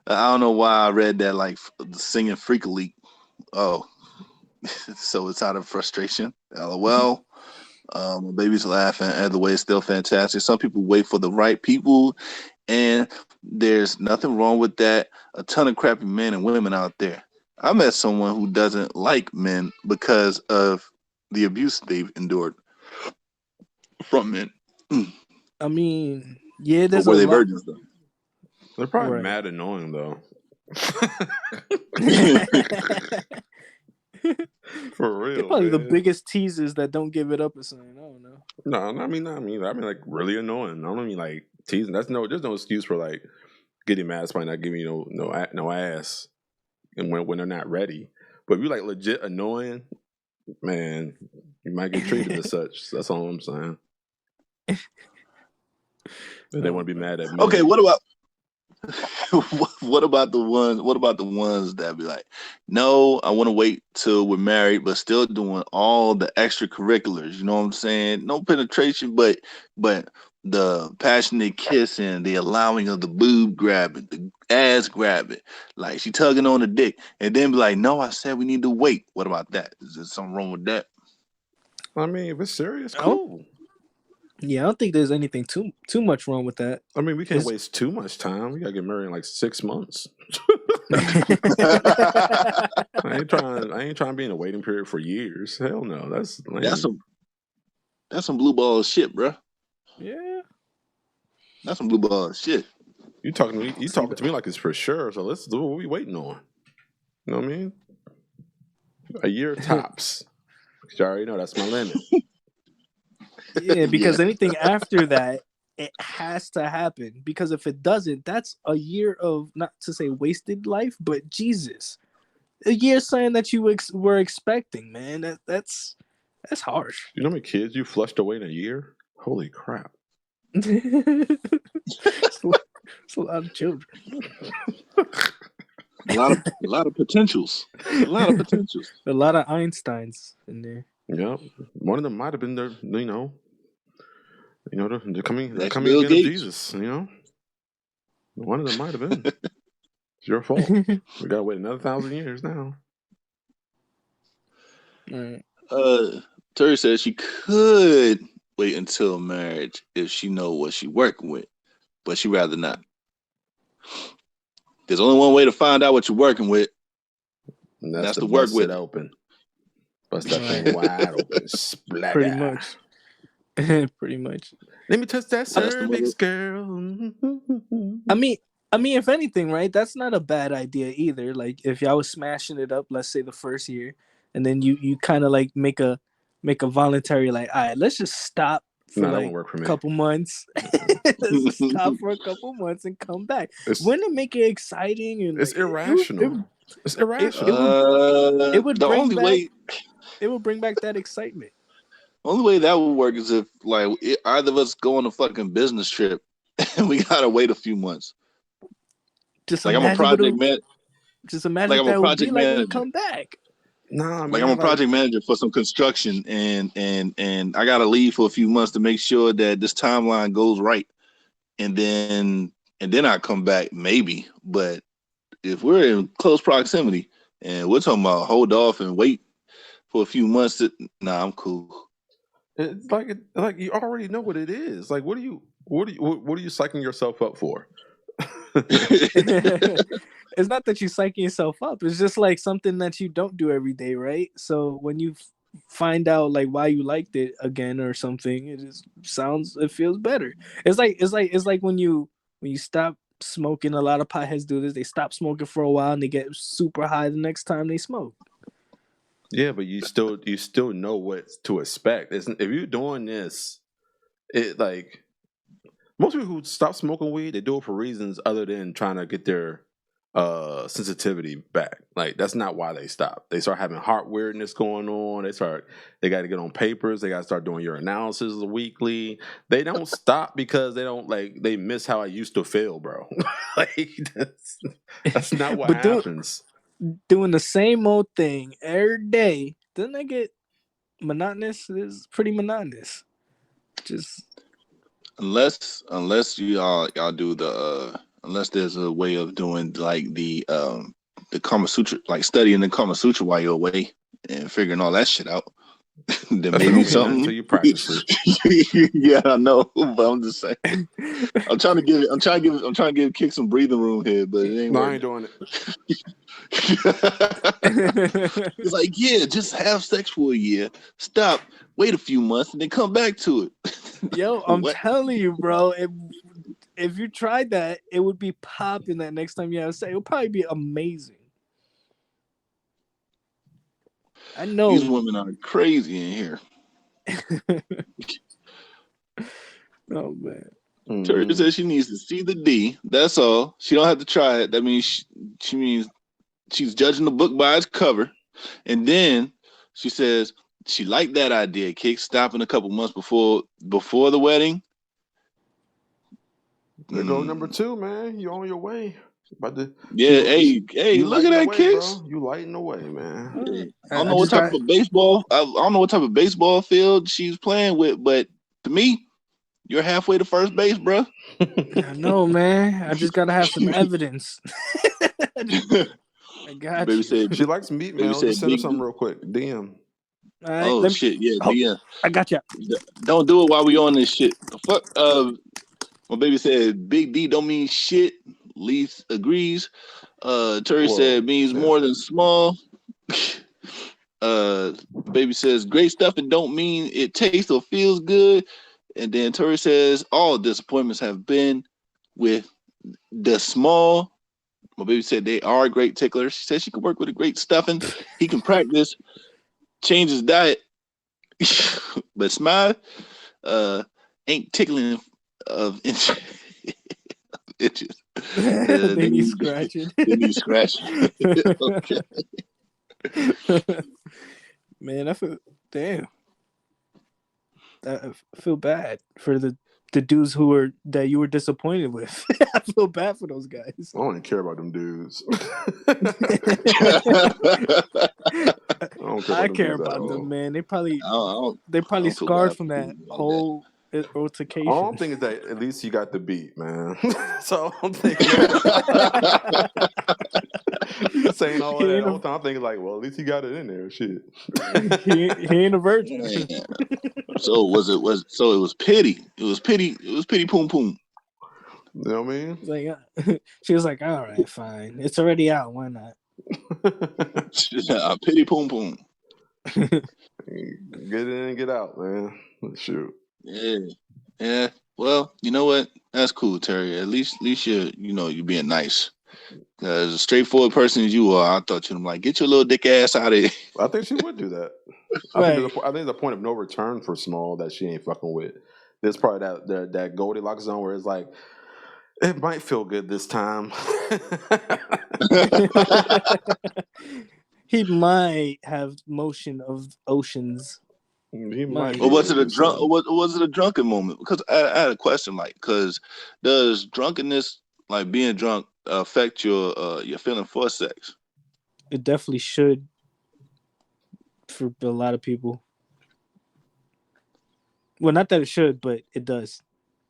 don't know why I read that like singing Freak a Leak. Oh, so it's out of frustration. LOL. My baby's laughing. Either way, it's still fantastic. Some people wait for the right people, and there's nothing wrong with that. A ton of crappy men and women out there. I met someone who doesn't like men because of the abuse they've endured from men. I mean, yeah, Or there's were a they lot. virgins though? they're probably Right. mad annoying though. For real, They're probably the man. biggest teasers that don't give it up or something. I don't know. No, I mean like really annoying. I don't mean like teasing. There's no excuse for like getting mad at somebody not giving you no ass, and when they're not ready. But if you're like legit annoying, man, you might get treated as such. That's all I'm saying. And they want to be mad at me. Okay, what about what about the ones that be like, no, I want to wait till we're married, but still doing all the extracurriculars. You know what I'm saying? No penetration, but the passionate kissing, the allowing of the boob grabbing, the ass grabbing, like she tugging on the dick, and then be like, no, I said we need to wait. What about that? Is there something wrong with that? I mean, if it's serious, Oh. cool. Yeah, I don't think there's anything too much wrong with that. I mean, we can't waste too much time. We gotta get married in like 6 months. I ain't trying to be in a waiting period for years. Hell no. That's lame. That's some blue ball shit, bro. Yeah. That's some blue ball shit. You talking to me like it's for sure. So let's do what we waiting on. You know what I mean? A year tops. You already know that's my limit. Yeah, because anything after that, it has to happen. Because if it doesn't, that's a year of, not to say wasted life, but Jesus, a year saying that you were expecting, man. That's harsh. You know how many kids you flushed away in a year? Holy crap. It's a lot of children. A lot of potentials. A lot of potentials. A lot of Einsteins in there. Yep. One of them might have been the the coming Next coming Bill again of Gates. Jesus. One of them might have been. It's your fault. We gotta wait another 1,000 years now. Right. Tori said she could wait until marriage if she know what she working with, but she rather not. There's only one way to find out what you're working with, And and that's that's to to work bust with it it. open. Bust that Right. thing wide open. Pretty Splatter. much. Pretty much. Let me touch that That's the mother. cervix, girl. I mean, if anything, right? That's not a bad idea either. Like if y'all was smashing it up, let's say the first year, and then you kind of like make a voluntary like, all right, let's just stop for No, that won't like work for a me. couple months. Let's just stop for a couple months and come back. It's Wouldn't it make it exciting and it's like irrational. It's it irrational. would The bring only back way, that excitement. that would work is if like either of us go on a fucking business trip, and we gotta wait a few months. Just Like I'm a imagine what project man. Like I'm a that would be project like when you manager. come back. Nah, Like I'm a man. Like project manager for some construction, and I gotta leave for a few months to make sure that this timeline goes right, and then I come back maybe. But if we're in close proximity and we're talking about hold off and wait for a few months, nah, I'm cool. it's like you already know what it is. Like what are you psyching yourself up for? It's not that you psyching yourself up. It's just like something that you don't do every day, right? So when you find out like why you liked it again or something, it feels better. It's like when you stop smoking. A lot of potheads do this. They stop smoking for a while and they get super high the next time they smoke. Yeah, but you still know what to expect. If you're doing this, it like most people who stop smoking weed, they do it for reasons other than trying to get their sensitivity back. Like that's not why they stop. They start having heart weirdness going on. They got to get on papers. They got to start doing your analysis weekly. They don't stop because they miss how I used to feel, bro. Like that's not what But happens. doing the same old thing every day, doesn't that get monotonous? It's pretty monotonous. Just unless y'all do unless there's a way of doing like the Kama Sutra, like studying the Kama Sutra while you're away and figuring all that shit out. There That's may not be gonna be nothing until something. you practice it. Yeah, I know, but I'm just saying. I'm trying to give Kick some breathing room here, but it ain't No, I ain't working. doing it. It's like, yeah, just have sex for a year, stop, wait a few months, and then come back to it. Yo, I'm What? telling you, bro. If you tried that, it would be popping that next time you have sex. It would probably be amazing. I know. These women are crazy in here. Oh man. Terry Mm-hmm. says she needs to see the D. That's all. She don't have to try it. That means she means she's judging the book by its cover. And then she says she liked that idea, Kick, stopping a couple months before the wedding. There go number 2, man. You on your way. About to, Yeah, hey, you look at lighting the that, way, Kicks. bro. You lighting the way, man. I don't I know what just type got. of baseball. I don't know what type of baseball field she's playing with, but to me, you're halfway to first base, bro. I know, man. I just gotta have some evidence. I got Baby you. said, She likes meat, man. Just send her big. something real quick. DM. All right, Oh let me. shit, yeah, Oh, DM. I got you. Don't do it while we on this shit. The fuck. My baby said, "Big D don't mean shit." Leith agrees. Terry Whoa. said means Yeah. more than small. Baby says great stuff and don't mean it tastes or feels good. And then Terry says all disappointments have been with the small. My baby said they are great ticklers. She said she can work with a great stuffing. He can practice, change his diet, but Smile ain't tickling of inches. They need scratching. They need scratching. Okay. Man, I feel damn. I feel bad for the dudes that you were disappointed with. I feel bad for those guys. I don't even care about them dudes. I don't don't care I about them care dudes at about them, all. man. They I don't, I probably don't feel scarred bad from for that people like that. whole All I'm altercation. thinking is that at least you got the beat, man. So I'm thinking. He's saying all of he that ain't the whole a time. I'm thinking like, well, at least he got it in there. Shit. he ain't a virgin. Man. So it was pity. It was pity. It was pity. Poom poom. You know what I mean? It's like she was like, all right, fine. It's already out. Why not? Pity. Poom poom. Get in and get out, man. Shoot. Yeah. Yeah. Well, you know what? That's cool, Terry. At least you're being nice. As a straightforward person as you are, I thought you'd like get your little dick ass out of here. I think she would do that. Right. I think there's a point of no return for Small that she ain't fucking with. There's probably that Goldilocks zone where it's like, it might feel good this time. He might have motion of oceans. He might Might. be Or was ready it to a do drunk? Or something. was it a drunken moment? Because I had a question, like, because does drunkenness, like being drunk, affect your feeling for sex? It definitely should for a lot of people. Well, not that it should, but it does.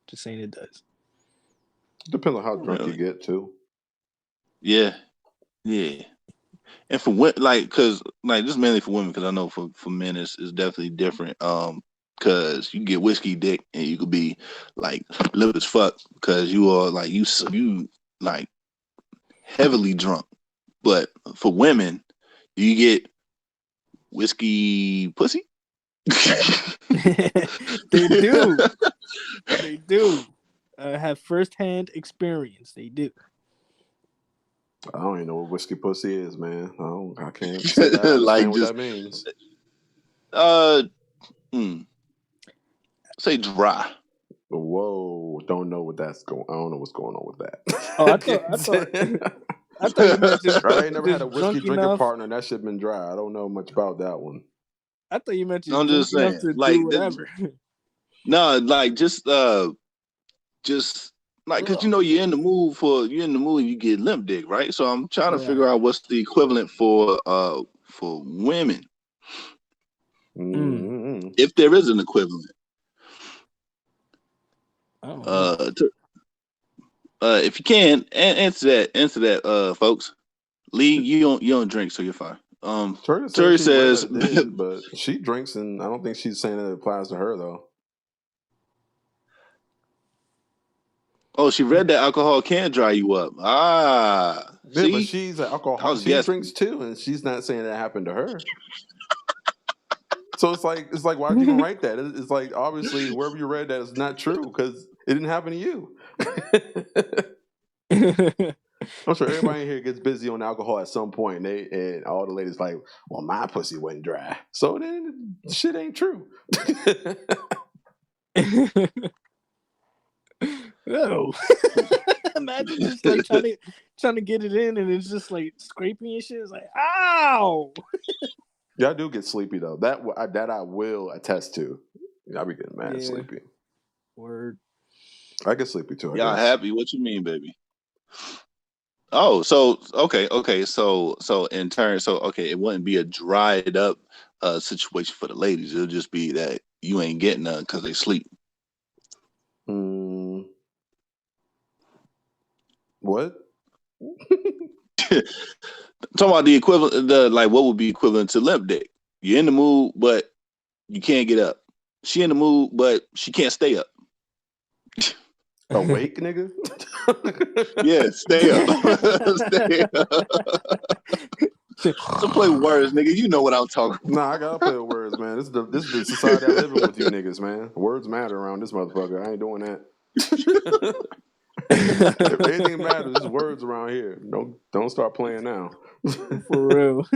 Just saying it does. Depends on how drunk you Really? get too. Yeah, yeah. And for like, cause like just mainly for women, because I know for men it's definitely different. Cause you can get whiskey dick and you could be like limp as fuck because you are like you like heavily drunk. But for women, you get whiskey pussy. They do. They do. Have firsthand experience. They do. I don't even know what whiskey pussy is, man. I can't say that. I Like understand what just that means. uh, hmm, say dry. Whoa, don't know what that's going. I don't know what's going on with that. Oh, I thought you meant I ain't never had a just whiskey drunk drinking enough. partner. That shit been dry. I don't know much about that one. I thought you meant just I'm drunk just enough saying, to do like whatever. no, like just like because Ugh. you're in the mood you get limp dick, right? So I'm trying to figure Right. out what's the equivalent for women, Mm. Mm-hmm. if there is an equivalent. I don't know. To, if you can answer that, folks. Lee, you don't drink, so you're fine. Tori says Terry she read that says, it did, but she drinks, and I don't think she's saying that it applies to her though. "Oh, she read that alcohol can dry you up." Ah, Yeah, but see, she's an I alcohol. was She guessing. drinks too, and she's not saying that happened to her. So it's like, why'd you even write that? It's like obviously wherever you read that is not true because it didn't happen to you. I'm sure everybody in here gets busy on alcohol at some point, and all the ladies like, well, my pussy wasn't dry, so then shit ain't true. No. Imagine just like trying to get it in and it's just like scraping and shit. It's like, ow. Yeah, I do get sleepy though. That I will attest to. I be getting mad Yeah. sleepy. Word. I get sleepy too, I Y'all guess. happy? What you mean, baby? Oh, so okay, so in turn, so okay, it wouldn't be a dried up situation for the ladies. It'll just be that you ain't getting none because they sleep. Mm, what? Talking about the equivalent, the like what would be equivalent to limp dick. You're in the mood, but you can't get up. She in the mood, but she can't stay up. Awake, nigga? Yeah, stay up. Stay up. So play words, nigga. You know what I'm talking Nah, I gotta play with words, man. This is the society I live in with you niggas, man. Words matter around this motherfucker. I ain't doing that. If anything matters, it's words around here. Don't start playing now. For real.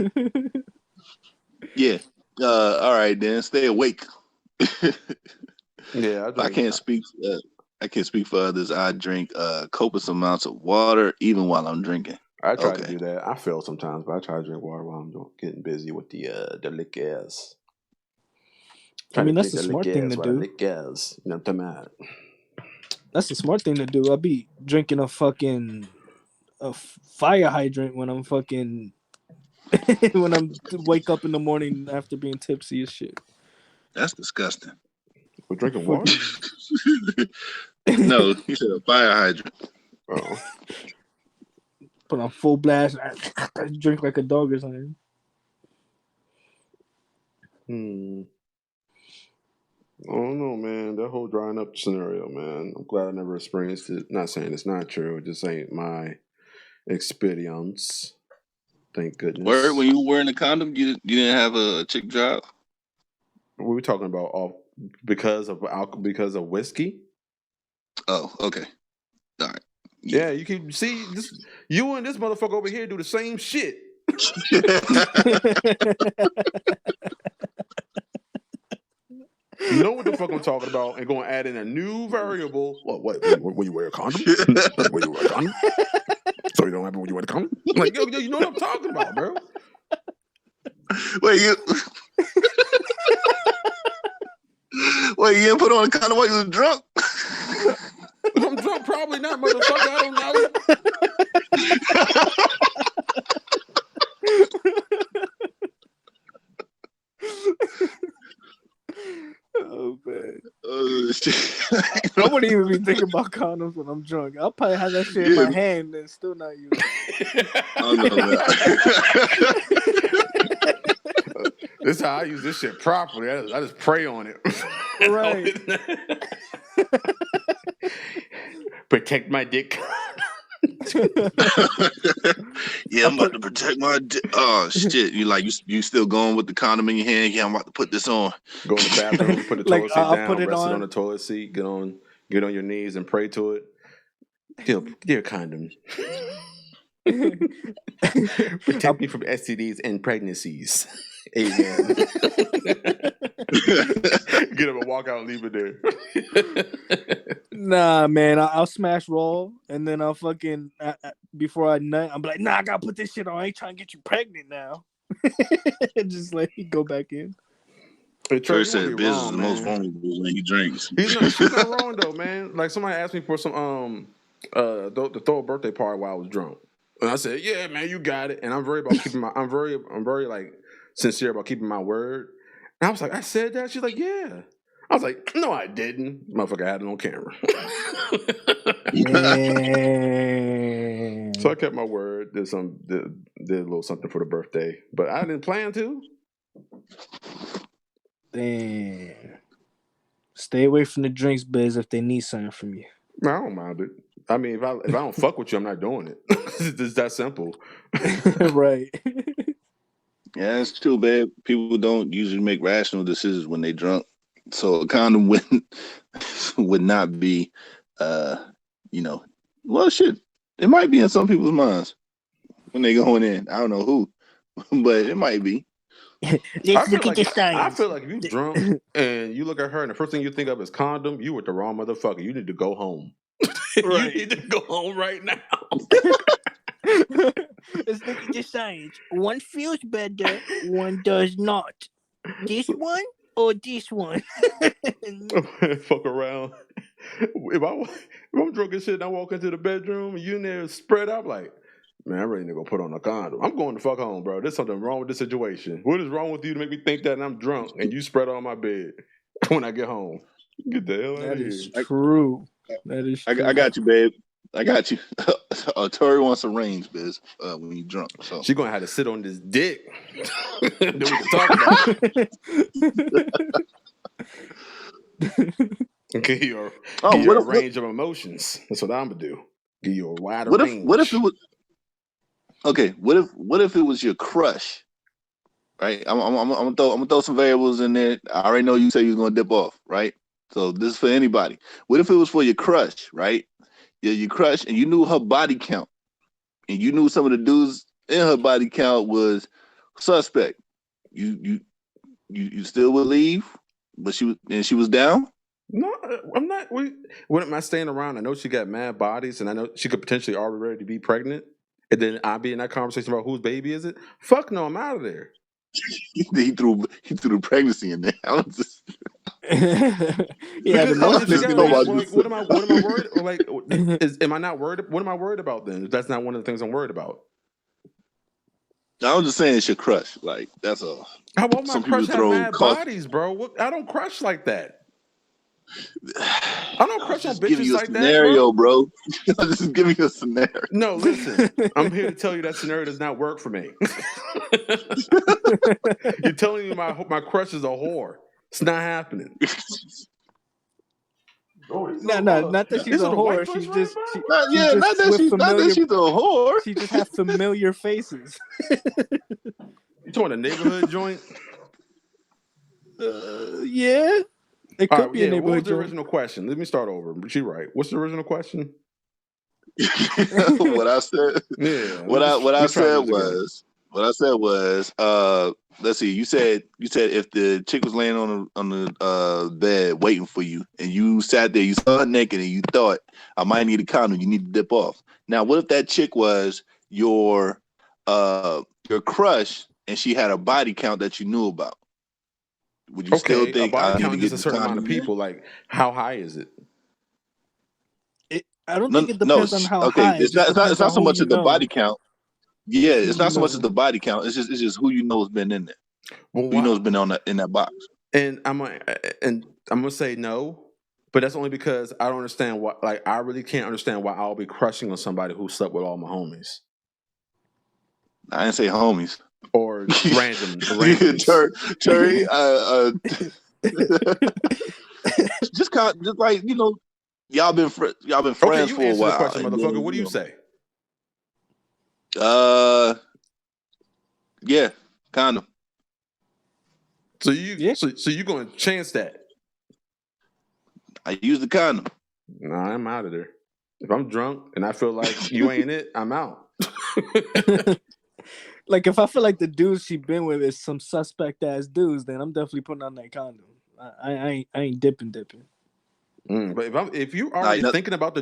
Yeah. All right, then stay awake. Yeah, I I drink. can't speak. I can't speak for others. I drink copious amounts of water even while I'm drinking. I try to Okay. do that. I fail sometimes, but I try to drink water while I'm getting busy with the liquors. I Trying to mean, that's drink the the smart thing liquors to while the do. liquors. You know what I'm talking about? That's the smart thing to do. I'll be drinking a fire hydrant when I'm fucking when I'm wake up in the morning after being tipsy as shit. That's disgusting. We're drinking water. No, he said a fire hydrant. Oh, Put on full blast. I drink like a dog or something. I don't know, man. That whole drying up scenario, man. I'm glad I never experienced it. Not saying it's not true. It just ain't my experience. Thank goodness. Word, when you were wearing a condom, you didn't have a chick job? What we talking about? All because of alcohol, because of whiskey? Oh, okay. All right. Yeah, you can see this. You and this motherfucker over here do the same shit. You know what the fuck I'm talking about, and going to add in a new variable. What? When you wear a condom? When you wear a condom? So you don't have it when you wear a condom? I'm like, yo, you know what I'm talking about, bro? Wait, you didn't put on a condom while you was drunk? If I'm drunk, probably not, motherfucker. I don't know. Oh man. Shit. I wouldn't even be thinking about condoms when I'm drunk. I'll probably have that shit in my hand and still not use it. Oh no, man. This is how I use this shit properly. I just pray on it. Right. Protect my dick. Yeah, I'm about to protect my dick. Oh shit! You still going with the condom in your hand? Yeah, I'm about to put this on. Go in the bathroom, put the Like, toilet seat I'll down, put it rest on. it on the toilet seat, get on your knees and pray to it. Dear condom, protect me from STDs and pregnancies. Amen. Get up and walk out and leave it there. Nah, man, I'll smash roll and then I'll fucking before I nut, I'm like, nah, I gotta put this shit on. I ain't trying to get you pregnant now. Just let me go back in. Hey, Trey, Church said Biz is the most vulnerable when he drinks. She's not wrong though, man. Like somebody asked me for some to throw a birthday party while I was drunk, and I said, "Yeah, man, you got it." And I'm very about keeping I'm very like sincere about keeping my word. And I was like, "I said that." She's like, "Yeah." I was like, "No, I didn't." Motherfucker had it on camera. So I kept my word. Did a little something for the birthday, but I didn't plan to. Damn. Stay away from the drinks, Biz, if they need something from you. No, I don't mind it. I mean, if I don't fuck with you, I'm not doing it. It's that simple. Right. Yeah, it's too bad. People don't usually make rational decisions when they drunk. So a condom would not be, well, shit. It might be in some people's minds when they going in. I don't know who, but it might be. I feel like if you drunk and you look at her and the first thing you think of is condom, you with the wrong motherfucker. You need to go home. Right. You need to go home right now. Let's look at the science. One feels better, one does not. This one or this one? Fuck around. If I'm drunk as shit and I walk into the bedroom and you in there spread out, like, man, I'm ready to go put on a condom. I'm going to fuck home, bro. There's something wrong with this situation. What is wrong with you to make me think that and I'm drunk and you spread on my bed when I get home? Get the hell out of here. That is true. That is true. I got you, babe. I got you. Tori wants some range, Biz, when you drunk. So she's gonna have to sit on this dick. Then we can talk about it. Give you a range of emotions. That's what I'm gonna do. Give you a wider range. What if it was? Okay. What if it was your crush? Right. I'm gonna throw some variables in there. I already know you say you was gonna dip off, right? So this is for anybody. What if it was for your crush, right? Yeah, your crush, and you knew her body count, and you knew some of the dudes in her body count was suspect. You still would leave, but she was down. No, I'm not. What am I staying around? I know she got mad bodies, and I know she could potentially already ready to be pregnant. And then I'll be in that conversation about whose baby is it? Fuck no, I'm out of there. he threw the pregnancy in there. Yeah, what am I worried? Like, am I not worried? What am I worried about then? If that's not one of the things I'm worried about. I was just saying it's your crush. Like that's a How about my some people crush have throw mad cost. bodies, bro? I don't crush like that. I don't I was crush on just giving bitches you a like that, scenario, bro. bro. I was just giving you a scenario. No, listen. I'm here to tell you that scenario does not work for me. You're telling me my crush is a whore. It's not happening. Oh, No, no, not that she's is a it a white whore. place She's right just Not, she's yeah, just with not that familiar. she's a whore. She just have familiar faces. You talking a neighborhood joint? Yeah, it All could right, be a yeah. What was neighborhood the joint. original question? Let me start over. She right. What's the original question? What I said, Yeah, what I let's try said this again. was, let's see. You said if the chick was laying on the bed waiting for you, and you sat there, you saw her naked, and you thought, I might need a condom. You need to dip off. Now, what if that chick was your crush, and she had a body count that you knew about? Would you still Okay, a think body I need count to is just get a this certain amount condom of in? people. Like, how high is it? I don't think No, it no. depends on how Okay, high. It just it's depends not on so who much you of the body know. count. Yeah, It's who it's you not so much as know. the body count. It's just who you know has been in there. Well, Who you know why? has been on that in that box. And I'm gonna say no, but that's only because I don't understand why. Like, I really can't understand why I'll be crushing on somebody who slept with all my homies I didn't say homies. or randoms. Cherry, just like y'all been Okay, friends you for a answer the while, question, and motherfucker. then What do you say? yeah, kind of. So you Yeah. so you gonna chance that? I use the condom. Nah, I'm out of there. If I'm drunk and I feel like you ain't it, I'm out. Like if I feel like the dudes she been with is some suspect ass dudes, then I'm definitely putting on that condom. I ain't dipping. But if you're Like, already thinking about the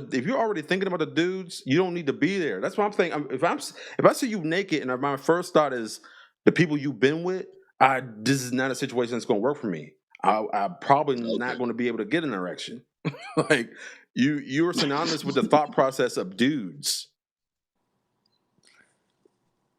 dudes, you don't need to be there. That's what I'm thinking. If I see you naked and my first thought is the people you've been with, this is not a situation that's going to work for me. I'm probably not okay, going to be able to get an erection. Like you're synonymous with the thought process of dudes.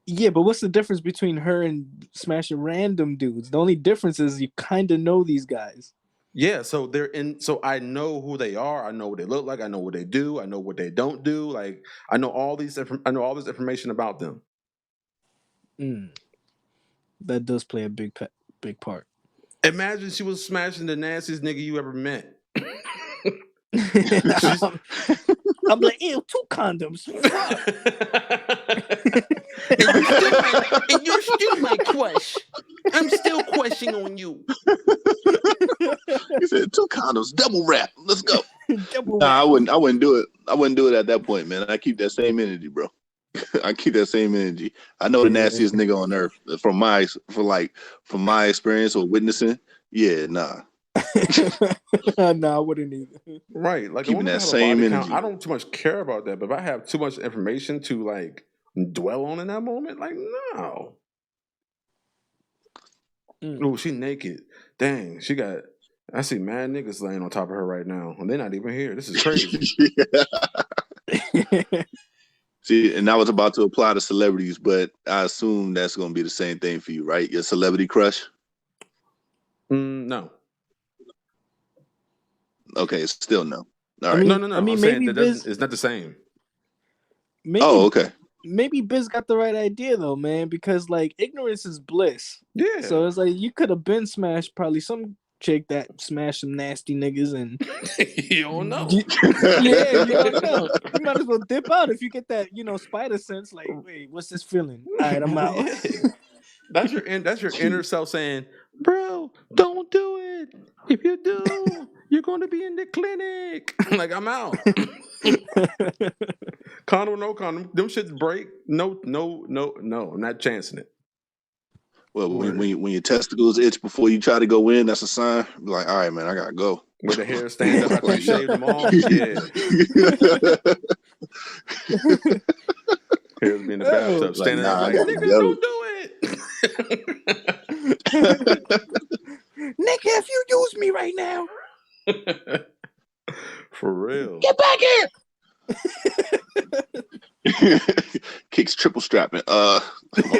Yeah, but what's the difference between her and smashing random dudes? The only difference is you kind of know these guys. Yeah, so they're in. So I know who they are. I know what they look like. I know what they do. I know what they don't do. Like I know all these. I know all this information about them. Mm, that does play a big part. Imagine she was smashing the nastiest nigga you ever met. She's I'm like, ew, 2 condoms. Fuck. and you're still my crush. I'm still crushing on you. he said 2 condoms, double wrap. Let's go. Double Nah, wrap. I wouldn't do it. I wouldn't do it at that point, man. I keep that same energy, bro. I keep that same energy. I know the Yeah. nastiest nigga on earth from my experience or witnessing. Yeah, nah. No, I wouldn't either. Right. Like a Keeping woman can that have a same body count. energy. I don't too much care about that, but if I have too much information to like dwell on in that moment, like no. Oh, she naked. Dang, she got. I see mad niggas laying on top of her right now, and they're not even here. This is crazy. See, and I was about to apply to celebrities, but I assume that's going to be the same thing for you, right? Your celebrity crush. No. Okay, still no. All I right. mean, No. I I'm mean, saying maybe that doesn't. Biz, It's not the same. maybe, Oh, okay. maybe Biz got the right idea though, man. Because like ignorance is bliss. Yeah. So it's like you could have been smashed probably some chick that smashed some nasty niggas and You don't know. yeah, you don't know. You might as well dip out if you get that, spider sense. Like, wait, what's this feeling? All right, I'm out. Yeah. That's your inner self saying, "Bro, don't do it. If you do, you're going to be in the clinic." Like I'm out. Condom or no condom, them shits break. No. I'm not chancing it. Well, Word. when your testicles itch before you try to go in, that's a sign. Be like, all right, man, I gotta go. Where the hair stand up after you Like, yo. shaved them off. Yeah. Hair's be in the Oh. bathtub, Like, standing up nah, I like, gotta nigga, go. don't do it. Nigga, if you use me right now, For real. Get back here. Kicks triple strapping. My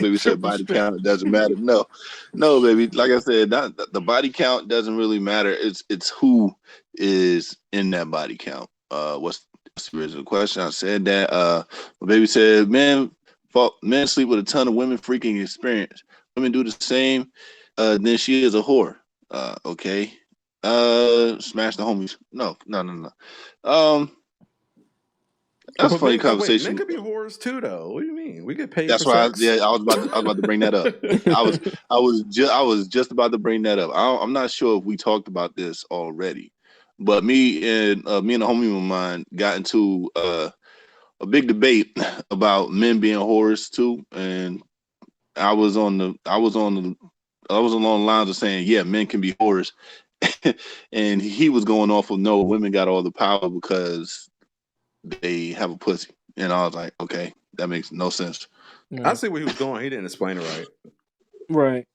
baby said Triple body strap. count, it doesn't matter. No, no, baby. Like I said, the body count doesn't really matter. It's who is in that body count. What's the original question? I said that. My baby said, men sleep with a ton of women freaking experience. Women do the same. Then she is a whore. Okay. Smash the homies. No, no, no, no. Um, Oh, that's a but funny wait, men conversation. could be whores too, though. What do you mean? We get paid for That's why, sex. yeah, I was about to bring that up. I was just about to bring that up. I'm not sure if we talked about this already, but me and a homie of mine got into a big debate about men being whores too, and I was along the lines of saying, yeah, men can be whores, and he was going off of no, women got all the power because they have a pussy, and I was like, okay, that makes no sense. I Right. see where he was going. He didn't explain it right. Right.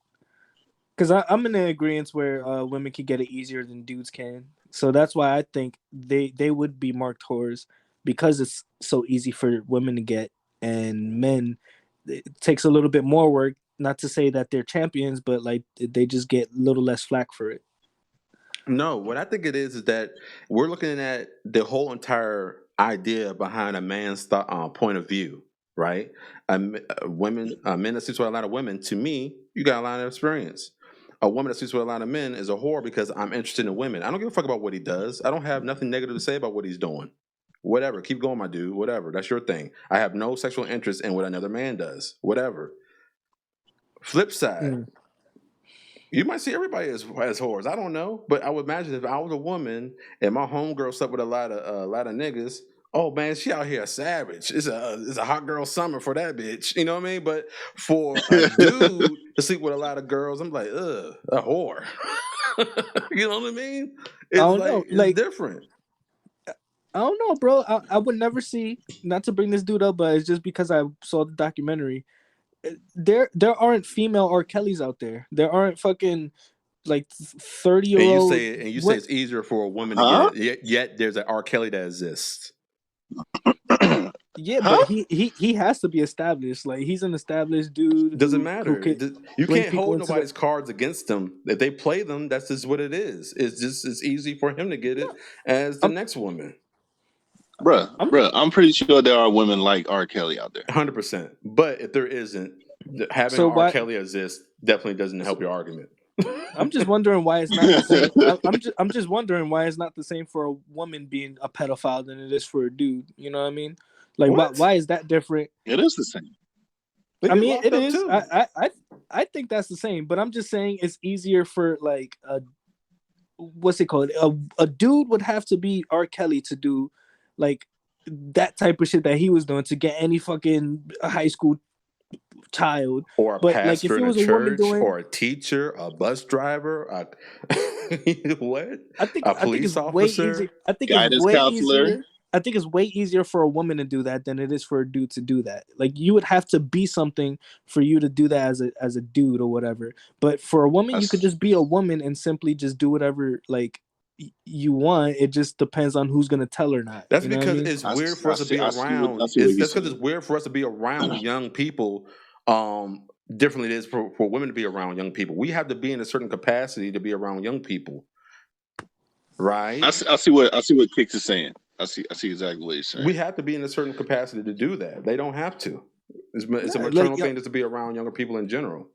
Because I'm in the agreement where women can get it easier than dudes can. So that's why I think they would be marked whores because it's so easy for women to get, and men, it takes a little bit more work. Not to say that they're champions, but like they just get a little less flack for it. No, what I think it is that we're looking at the whole entire idea behind a man's point of view, right? Men that sleeps with a lot of women, to me, you got a lot of experience. A woman that sleeps with a lot of men is a whore because I'm interested in women. I don't give a fuck about what he does. I don't have nothing negative to say about what he's doing. Whatever, keep going, my dude. Whatever, that's your thing. I have no sexual interest in what another man does. Whatever. Flip side, Mm. you might see everybody as whores. I don't know, but I would imagine if I was a woman and my homegirl slept with a lot of niggas. Oh man, she out here a savage. It's a hot girl summer for that bitch. You know what I mean? But for a dude to sleep with a lot of girls, I'm like, ugh, a whore. You know what I mean? I It's don't like know. it's Like different. I don't know, bro. I would never see. Not to bring this dude up, but it's just because I saw the documentary. There aren't female R. Kellys out there. There aren't fucking like 30-year old. And you say What? it's easier for a woman to get Huh? it. Yet there's an R. Kelly that exists. Yeah, but Huh? he has to be established. Like he's an established dude Doesn't who matter. could You bring can't people hold into the. nobody's cards against them. If they play them, that's just what it is. It's just as easy for him to get it No, as the I'm next woman. I'm Bruh, I'm pretty sure there are women like R. Kelly out there. 100%. But if there isn't, having so R. why Kelly exist definitely doesn't help so your argument. I'm just wondering why it's not the same. I'm just wondering why it's not the same for a woman being a pedophile than it is for a dude. You know what I mean? Like What? why is that different? It is the same. They I get mean, locked it up is. too. I think that's the same, but I'm just saying it's easier for like a what's it called? A dude would have to be R. Kelly to do like that type of shit that he was doing to get any fucking high school child. Or a But like if pastor it in a was a woman church, doing, or a teacher, a bus driver, what? A I think it's police way easier. officer. I think it's Guidance way counselor. easier. I think it's way easier for a woman to do that than it is for a dude to do that. Like you would have to be something for you to do that as a dude or whatever. But for a woman, you could That's, just be a woman and simply just do whatever like you want. It just depends on who's gonna tell or not. That's You know what I because mean? it's weird for us to be I around. see what That's he's because saying. it's weird for us to be around young people. Differently it is for women to be around young people. We have to be in a certain capacity to be around young people, right? I see what Kicks is saying. I see exactly what he's saying. We have to be in a certain capacity to do that. They don't have to. It's a Yeah, like maternal thing just to be around younger people in general.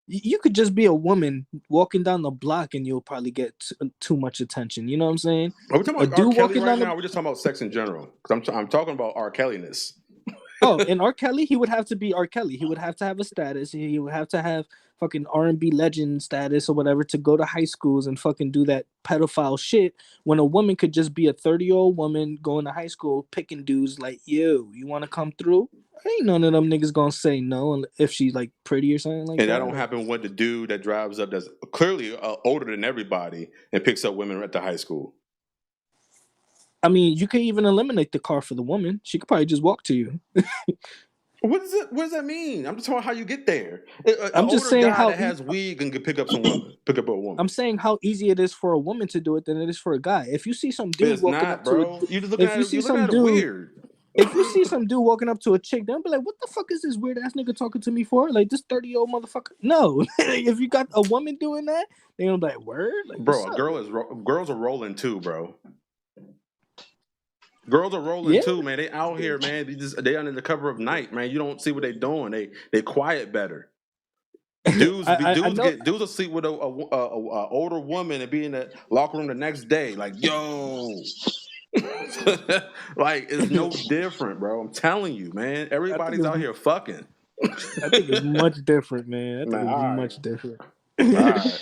you could just be a woman walking down the block and you'll probably get too much attention. You know what I'm saying? Are we talking A about R. dude Kelly walking right down the now? Or are we just talking about sex in general? Because I'm talking about R. Kelly-ness. Oh, and R. Kelly, he would have to be R. Kelly. He would have to have a status. He would have to have fucking R&B legend status or whatever to go to high schools and fucking do that pedophile shit. When a woman could just be a 30-year-old woman going to high school picking dudes like, yo, you want to come through? Ain't none of them niggas gonna say no if she's like pretty or something like And that that. don't Like, happen with the dude that drives up that's clearly older than everybody and picks up women at the high school. I mean, you could even eliminate the car for the woman. She could probably just walk to you. What does it? What does that mean? I'm just talking about how you get there. An I'm just older saying guy how that has weed can pick up pick up a woman. I'm saying how easy it is for a woman to do it than it is for a guy. If you see some dude It's walking not, up to a, bro. You just looking if at you it. see You're looking some at it dude, weird. if you see some dude walking up to a chick, they'll be like, "What the fuck is this weird ass nigga talking to me for? Like this 30-year-old motherfucker." No, if you got a woman doing that, they gonna be like, "Word, like Bro, what's up?" girls are rolling too, bro. Girls are rolling Yeah, too, man. They out here, man. They under the cover of night, man. You don't see what they doing. They quiet better. Dudes I know. dudes will sleep with a older woman and be in the locker room the next day. Like, yo, like it's no different, bro. I'm telling you, man. I think Everybody's out here fucking. it's much different, man. I think Man, it's all right, much different. all right.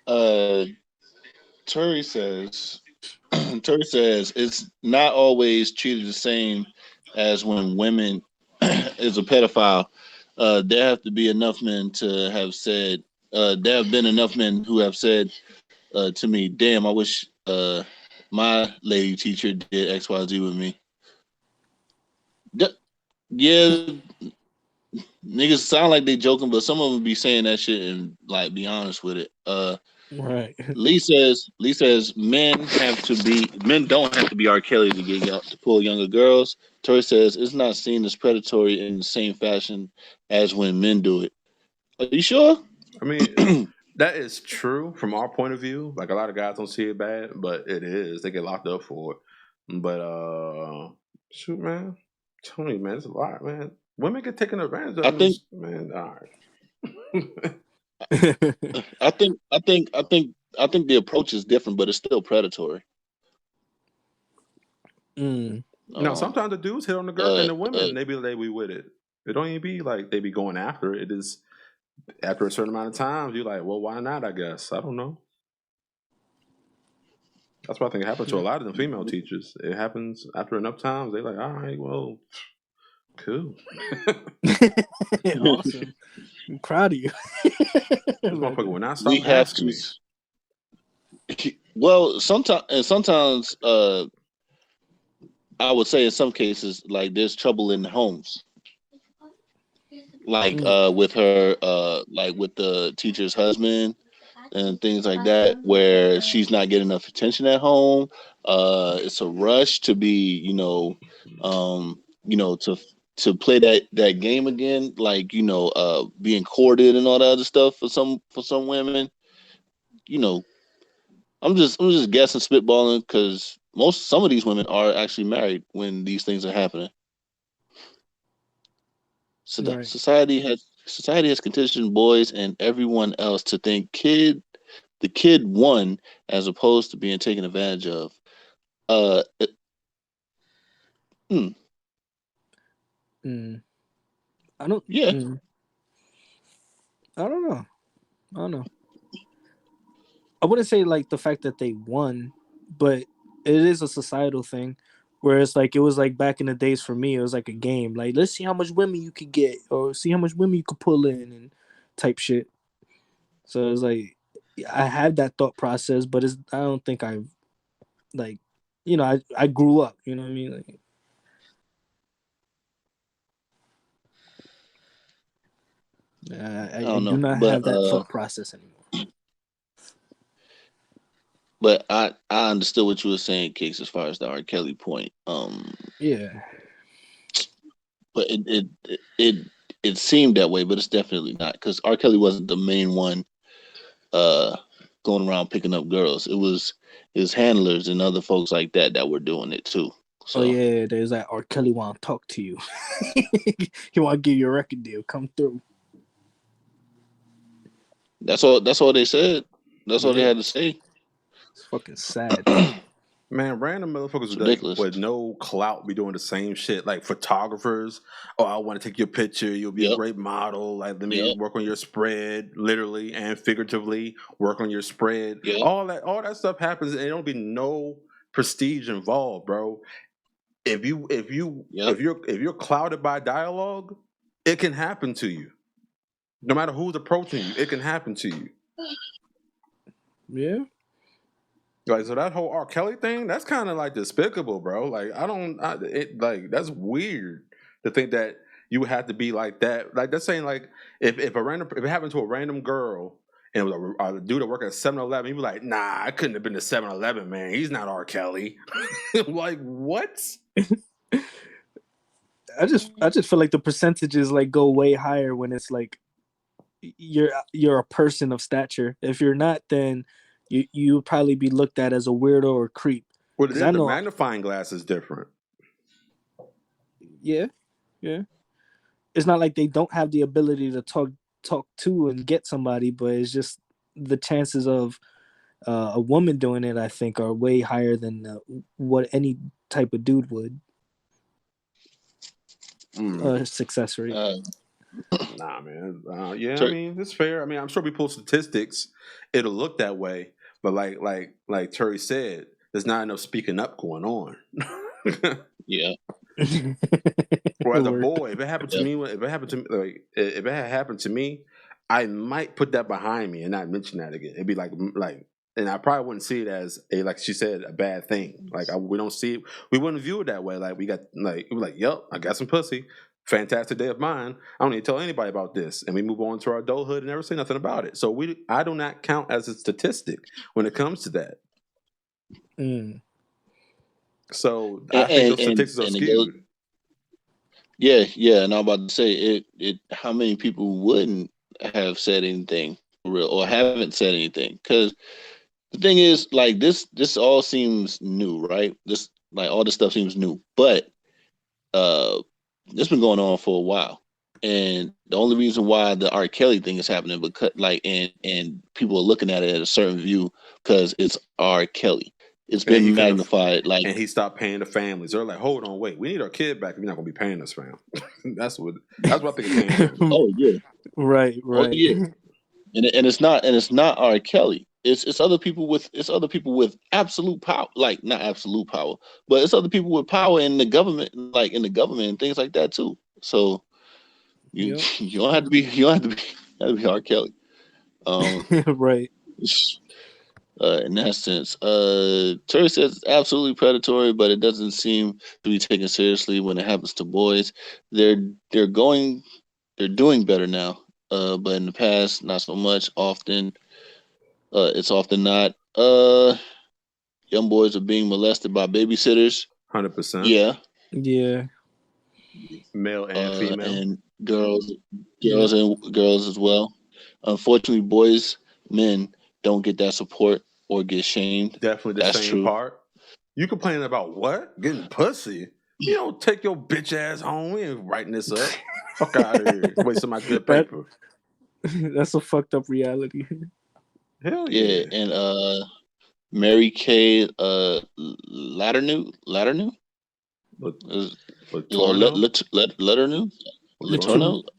Uh, Terry says, Terry says it's not always treated the same as when women is a pedophile. There have to be enough men to have said. There have been enough men who have said to me, "Damn, I wish my lady teacher did X, Y, Z with me." Yeah, niggas sound like they joking, but some of them be saying that shit and like be honest with it. Right. Lee says men don't have to be R. Kelly to to pull younger girls. Tori says it's not seen as predatory in the same fashion as when men do it. Are you sure? I mean, that is true from our point of view. Like a lot of guys don't see it bad, but it is. They get locked up for it. But shoot, man, Tony, man, it's a lot, man. Women get taken advantage I of, think man. All right. I think the approach is different, but it's still predatory. Mm. Now, Um, sometimes the dudes hit on the girl and uh, the uh, women. They be with it. It don't even be like they be going after it. It is after a certain amount of times. You're like, well, why not? I guess I don't know. That's what I think happened to a lot of the female teachers. It happens after enough times. They're like, all right, well, cool. Awesome. I'm proud of you. This motherfucker will not we stop have asking to. me. Well, sometimes I would say in some cases, like there's trouble in the homes, like Mm. with her, like with the teacher's husband and things like that, where she's not getting enough attention at home. It's a rush to be, to play that game again, like being courted and all that other stuff for some women. You know, I'm just guessing, spitballing, because some of these women are actually married when these things are happening. So the Right. society has conditioned boys and everyone else to think the kid won as opposed to being taken advantage of. Uh, it- hmm, Mm. I don't. yeah, Mm. I don't know. I don't know. I wouldn't say like the fact that they won, but it is a societal thing. Whereas like it was like back in the days for me, it was like a game. Like let's see how much women you could get, or see how much women you could pull in, and type shit. So it's like I had that thought process, but I don't think I've like I grew up. You know what I mean? Like I I don't do know, not but have that thought process anymore. I understood what you were saying, Case, as far as the R. Kelly point. Yeah. But it seemed that way, but it's definitely not, because R. Kelly wasn't the main one uh going around picking up girls. It was his handlers and other folks like that were doing it too. Oh So yeah, there's that R. Kelly want to talk to you. He want to give you a record deal. Come through. that's all they said. That's all they Yeah, had to say. it's fucking sad. Man, random motherfuckers It's with like ridiculous. with no clout be doing the same shit. Like photographers. Oh, I want to take your picture. You'll be a Yep. great model. Like, let me Yep. work on your spread, literally and figuratively. Work on your spread. Yep. All that stuff happens, and there don't be no prestige involved, bro. If you if you Yep. if you're clouded by dialogue, it can happen to you. No matter who's approaching you, it can happen to you. Yeah. Like, so that whole R. Kelly thing, that's kind of like despicable, bro. Like, like that's weird to think that you would have to be like that. Like, that's saying like if it happened to a random girl and it was a dude that worked at 7-Eleven. He was like, "Nah, I couldn't have been to 7-Eleven, man. He's not R. Kelly." Like, what? I just feel like the percentages like go way higher when it's like you're a person of stature. If you're not, then you would probably be looked at as a weirdo or creep. What it Because is, I the know, magnifying glass is different. yeah, it's not like they don't have the ability to talk to and get somebody, but it's just the chances of a woman doing it, I think, are way higher than what any type of dude would. Success rate. Nah, man. Yeah, I mean, it's fair. I mean, I'm sure we pull statistics, it'll look that way. But like Terry said, there's not enough speaking up going on. Yeah. Or as a boy, if it happened to me, if it had happened to me, I might put that behind me and not mention that again. It'd be like, and I probably wouldn't see it as like she said, a bad thing. Like we don't see it, we wouldn't view it that way. Like we got like, we're like, yep, I got some pussy. Fantastic day of mine. I don't need to tell anybody about this, and we move on to our adulthood and never say nothing about it. So I do not count as a statistic when it comes to that. So I think those statistics are skewed. Yeah, and I'm about to say it. How many people wouldn't have said anything for real or haven't said anything? Because the thing is, like this all seems new, right? This like all this stuff seems new, but it's been going on for a while, and the only reason why the R. Kelly thing is happening because like and people are looking at it at a certain view because it's R. Kelly. It's been magnified, like, and he stopped paying the families. They're like, "Hold on, wait, we need our kid back. If you're not going to be paying us, fam." That's what I think it came from. Oh yeah, right. Oh yeah, and it's not R. Kelly. It's other people with absolute power, like not absolute power, but it's other people with power in the government, like in the government and things like that too. So you you don't have to be R. Kelly. Right. In that sense, Terry says it's absolutely predatory, but it doesn't seem to be taken seriously when it happens to boys. They're they're going they're doing better now, but in the past, not so much. Often, it's often not. Young boys are being molested by babysitters. 100%. Yeah, male and female, and girls and girls as well. Unfortunately, men don't get that support or get shamed. Definitely the That's same true. part. You complaining about what? Getting pussy? You don't take your bitch ass home. We ain't writing this up. Fuck out of here. Wasting my good paper. That's a fucked up reality. Hell yeah. And Mary Kay Latternew? Latternew? Letourneau?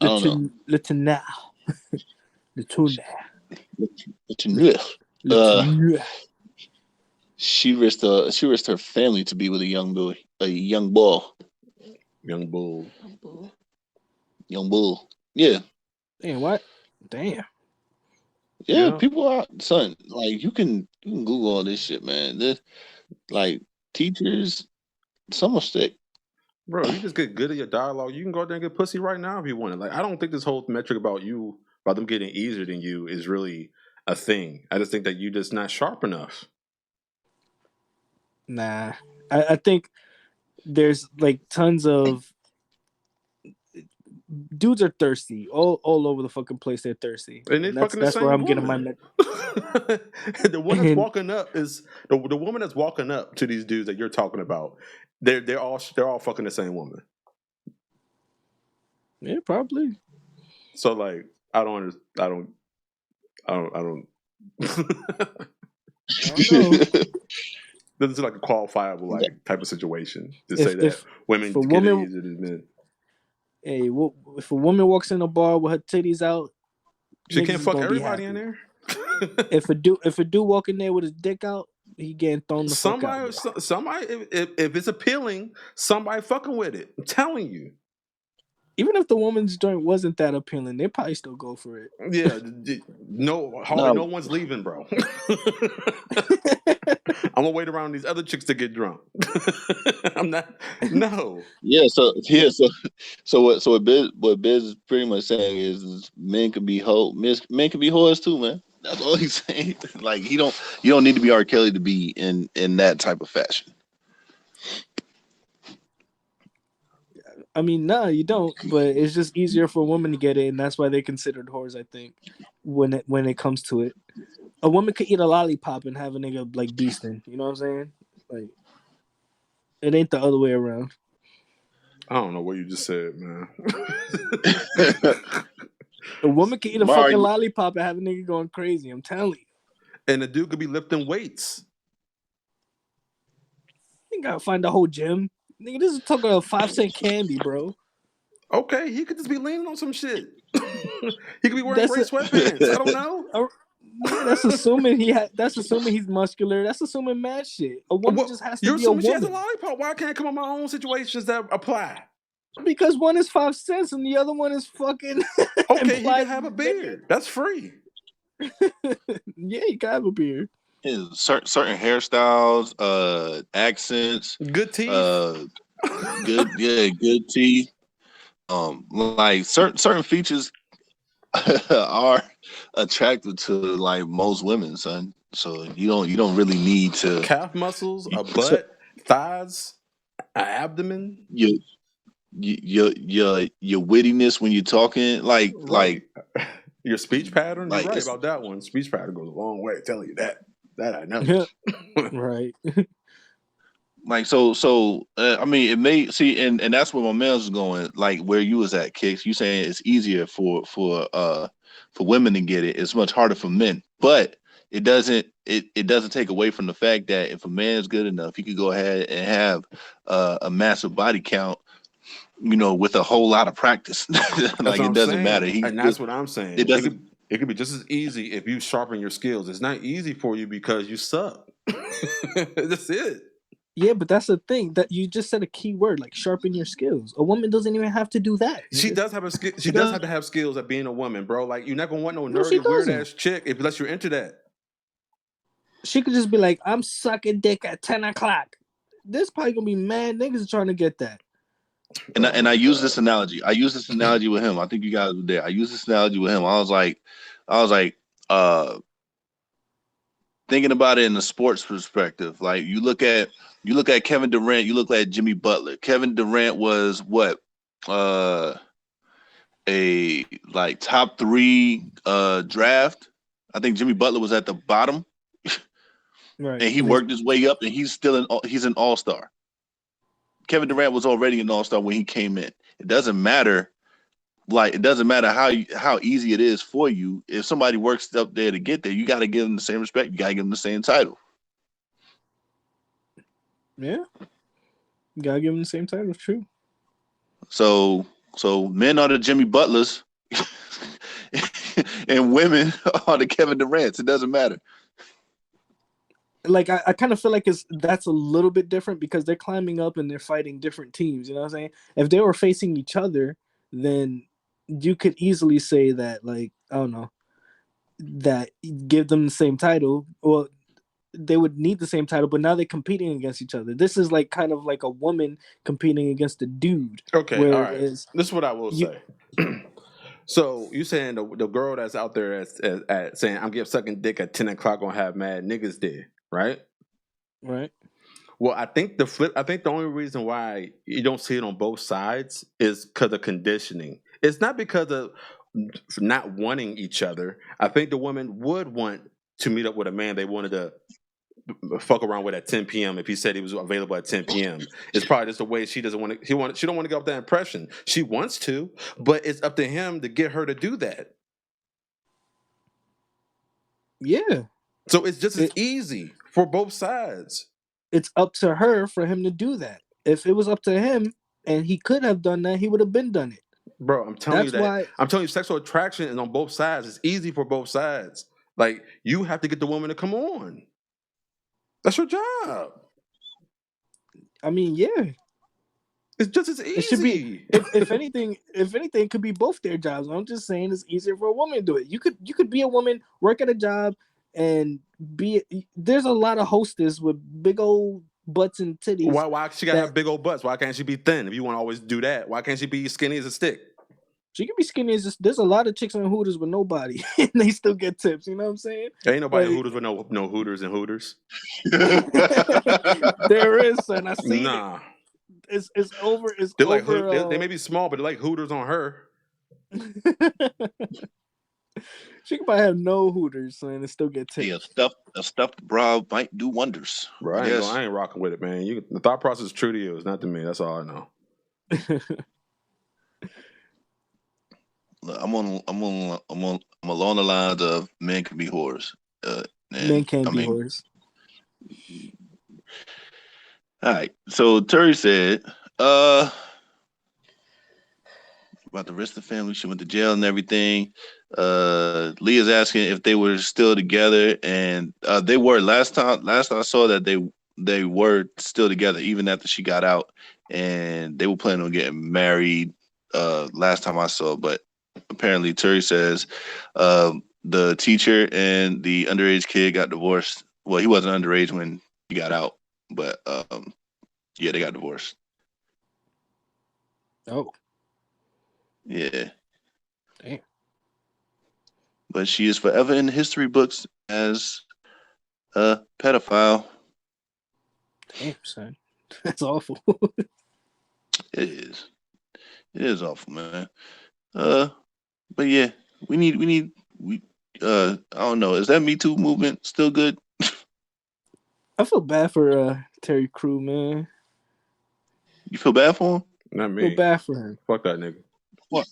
I don't know. Letourneau. She risked her family to be with a young bull. Young bull. Yeah. Damn, what? Damn. Yeah, people are son. Like you can Google all this shit, man. This, like teachers, some are sick. Bro, you just get good at your dialogue. You can go out there and get pussy right now if you want it. Like I don't think this whole metric about them getting easier than you is really a thing. I just think that you're just not sharp enough. Nah, I think there's like tons of dudes are thirsty all over the fucking place. They're thirsty, and that's where I'm getting my. The one that's walking up is the woman that's walking up to these dudes that you're talking about. They're all fucking the same woman. Yeah, probably. So like, I don't. Doesn't seem like a qualifiable type of situation to say that women get it easier than men. Hey, if a woman walks in a bar with her titties out, she can't fuck everybody in there. If a dude walk in there with his dick out, he getting thrown the fuck out. Somebody, if it's appealing, somebody fucking with it. I'm telling you. Even if the woman's joint wasn't that appealing, they probably still go for it. Yeah, no one's leaving, bro. I'm gonna wait around these other chicks to get drunk. I'm not. No. Yeah. So what Biz is pretty much saying is men can be men can be whores too, man. That's all he's saying. Like you don't need to be R. Kelly to be in that type of fashion. I mean, no, you don't. But it's just easier for a woman to get it, and that's why they considered whores. I think when it comes to it, a woman could eat a lollipop and have a nigga like beasting. You know what I'm saying? Like it ain't the other way around. I don't know what you just said, man. A woman can eat a Mari, fucking lollipop and have a nigga going crazy. I'm telling you. And the dude could be lifting weights. You gotta find the whole gym. Nigga, this is talking a 5 cent candy, bro. Okay, he could just be leaning on some shit. He could be wearing That's gray a, sweatpants. I don't know. a nigga. That's assuming he had. That's assuming he's muscular. That's assuming mad shit. A woman What just has to you're be a assuming she has a woman lollipop? Why can't I come on my own situations that apply? because one is 5 cents and the other one is fucking Okay, he can implied. have a beard. That's free. Yeah, you can have a beard. certain hairstyles, accents, Good teeth. uh, good teeth. Like certain features are attractive to like most women, son. So you don't really need to Calf muscles, a So butt, thighs, an abdomen. your your wittiness when you're talking, Right. Your speech pattern. You're like right it's about that one. Speech pattern goes a long way. Telling you that. That I know. right. like I mean it may see and that's where my man's going, like where you was at, Kicks. You saying it's easier for women to get it. It's much harder for men, but it doesn't take away from the fact that if a man is good enough, he could go ahead and have a massive body count, with a whole lot of practice. That's Like what it I'm doesn't matter. saying, He's and that's just what I'm it saying. doesn't. It could be just as easy if you sharpen your skills. It's not easy for you because you suck. That's it. Yeah, but that's the thing that you just said a key word like sharpen your skills. A woman doesn't even have to do that, She nigga. does have a skill. She She does have doesn't. to have skills at being a woman, bro. Like you're not gonna want no No, she nerdy, weird doesn't. ass chick unless you're into that. She could just be like, "I'm sucking dick at 10 o'clock." There's probably gonna be mad niggas trying to get that. Oh And my I use this god. analogy. I use this analogy with him. I think you guys were there. I use this analogy with him. I was like, thinking about it in a sports perspective. Like you look at Kevin Durant, you look at Jimmy Butler. Kevin Durant was what, uh, a like top three draft. I think Jimmy Butler was at the bottom, Right. and he worked his way up, and he's an all star. Kevin Durant was already an all star when he came in. It doesn't matter. Like it doesn't matter how easy it is for you. If somebody works up there to get there, you got to give them the same respect. You got to give them the same title. Yeah. You gotta give them the same title. True. So men are the Jimmy Butlers, and women are the Kevin Durants. It doesn't matter. Like I kind of feel like that's a little bit different because they're climbing up and they're fighting different teams. You know what I'm saying? If they were facing each other, then you could easily say that, like, I don't know, that give them the same title. Well, they would need the same title, but now they're competing against each other. This is like kind of like a woman competing against a dude, Okay, all right. whereas This is what I will you say. So you saying the girl that's out there at saying I'm getting sucking dick at 10 o'clock gonna have mad niggas there, right? right. Well, I think the flip. I think the only reason why you don't see it on both sides is because of conditioning. It's not because of not wanting each other. I think the woman would want to meet up with a man they wanted to fuck around with at 10 p.m. if he said he was available at 10 p.m. It's probably just the way she doesn't want to. She don't want to get up that impression. She wants to, but it's up to him to get her to do that. Yeah, So it's just as it, easy for both sides. it's up to her for him to do that. If it was up to him and he could have done that, he would have been done it. Bro, I'm telling you That's that. why. I'm telling you, sexual attraction is on both sides. It's easy for both sides. Like you have to get the woman to come on. That's your job. I mean, yeah, It's just as it should be. easy. If anything, it could be both their jobs. I'm just saying it's easier for a woman to do it. You could be a woman, work at a job, and be. There's a lot of hostess with big old butts and titties Why she gotta that have big old butts? Why can't she be thin? If you want to always do that, why can't she be skinny as a stick? She can be skinny as there's a lot of chicks on Hooters with nobody, and they still get tips. You know what I'm saying? Ain't nobody Like, Hooters with no Hooters and Hooters. there is, son. I seen Nah. it. It's over. It's They're like over. they may be small, but they're like Hooters on her. She could probably have no Hooters, son, and still get Hey, tips. a stuffed bra might do wonders. Bro, I ain't rocking with it, man. The thought process is true to you. It's not to me. That's all I know. I'm along the lines of men can be whores. Men can be whores. All right. So Terry said, about the rest of the family, she went to jail and everything. Leah's asking if they were still together, and they were. Last I saw that they were still together even after she got out, and they were planning on getting married. Last time I saw, but apparently Terry says the teacher and the underage kid got divorced. Well, he wasn't underage when he got out, but yeah, they got divorced. Oh. Yeah. Damn. But she is forever in the history books as a pedophile. Damn, son. That's awful. It is. It is awful, man. But yeah, we I don't know. Is that Me Too movement still good? I feel bad for Terry Crew, man. You feel bad for him? Not me. I feel bad for him. Fuck that nigga. What?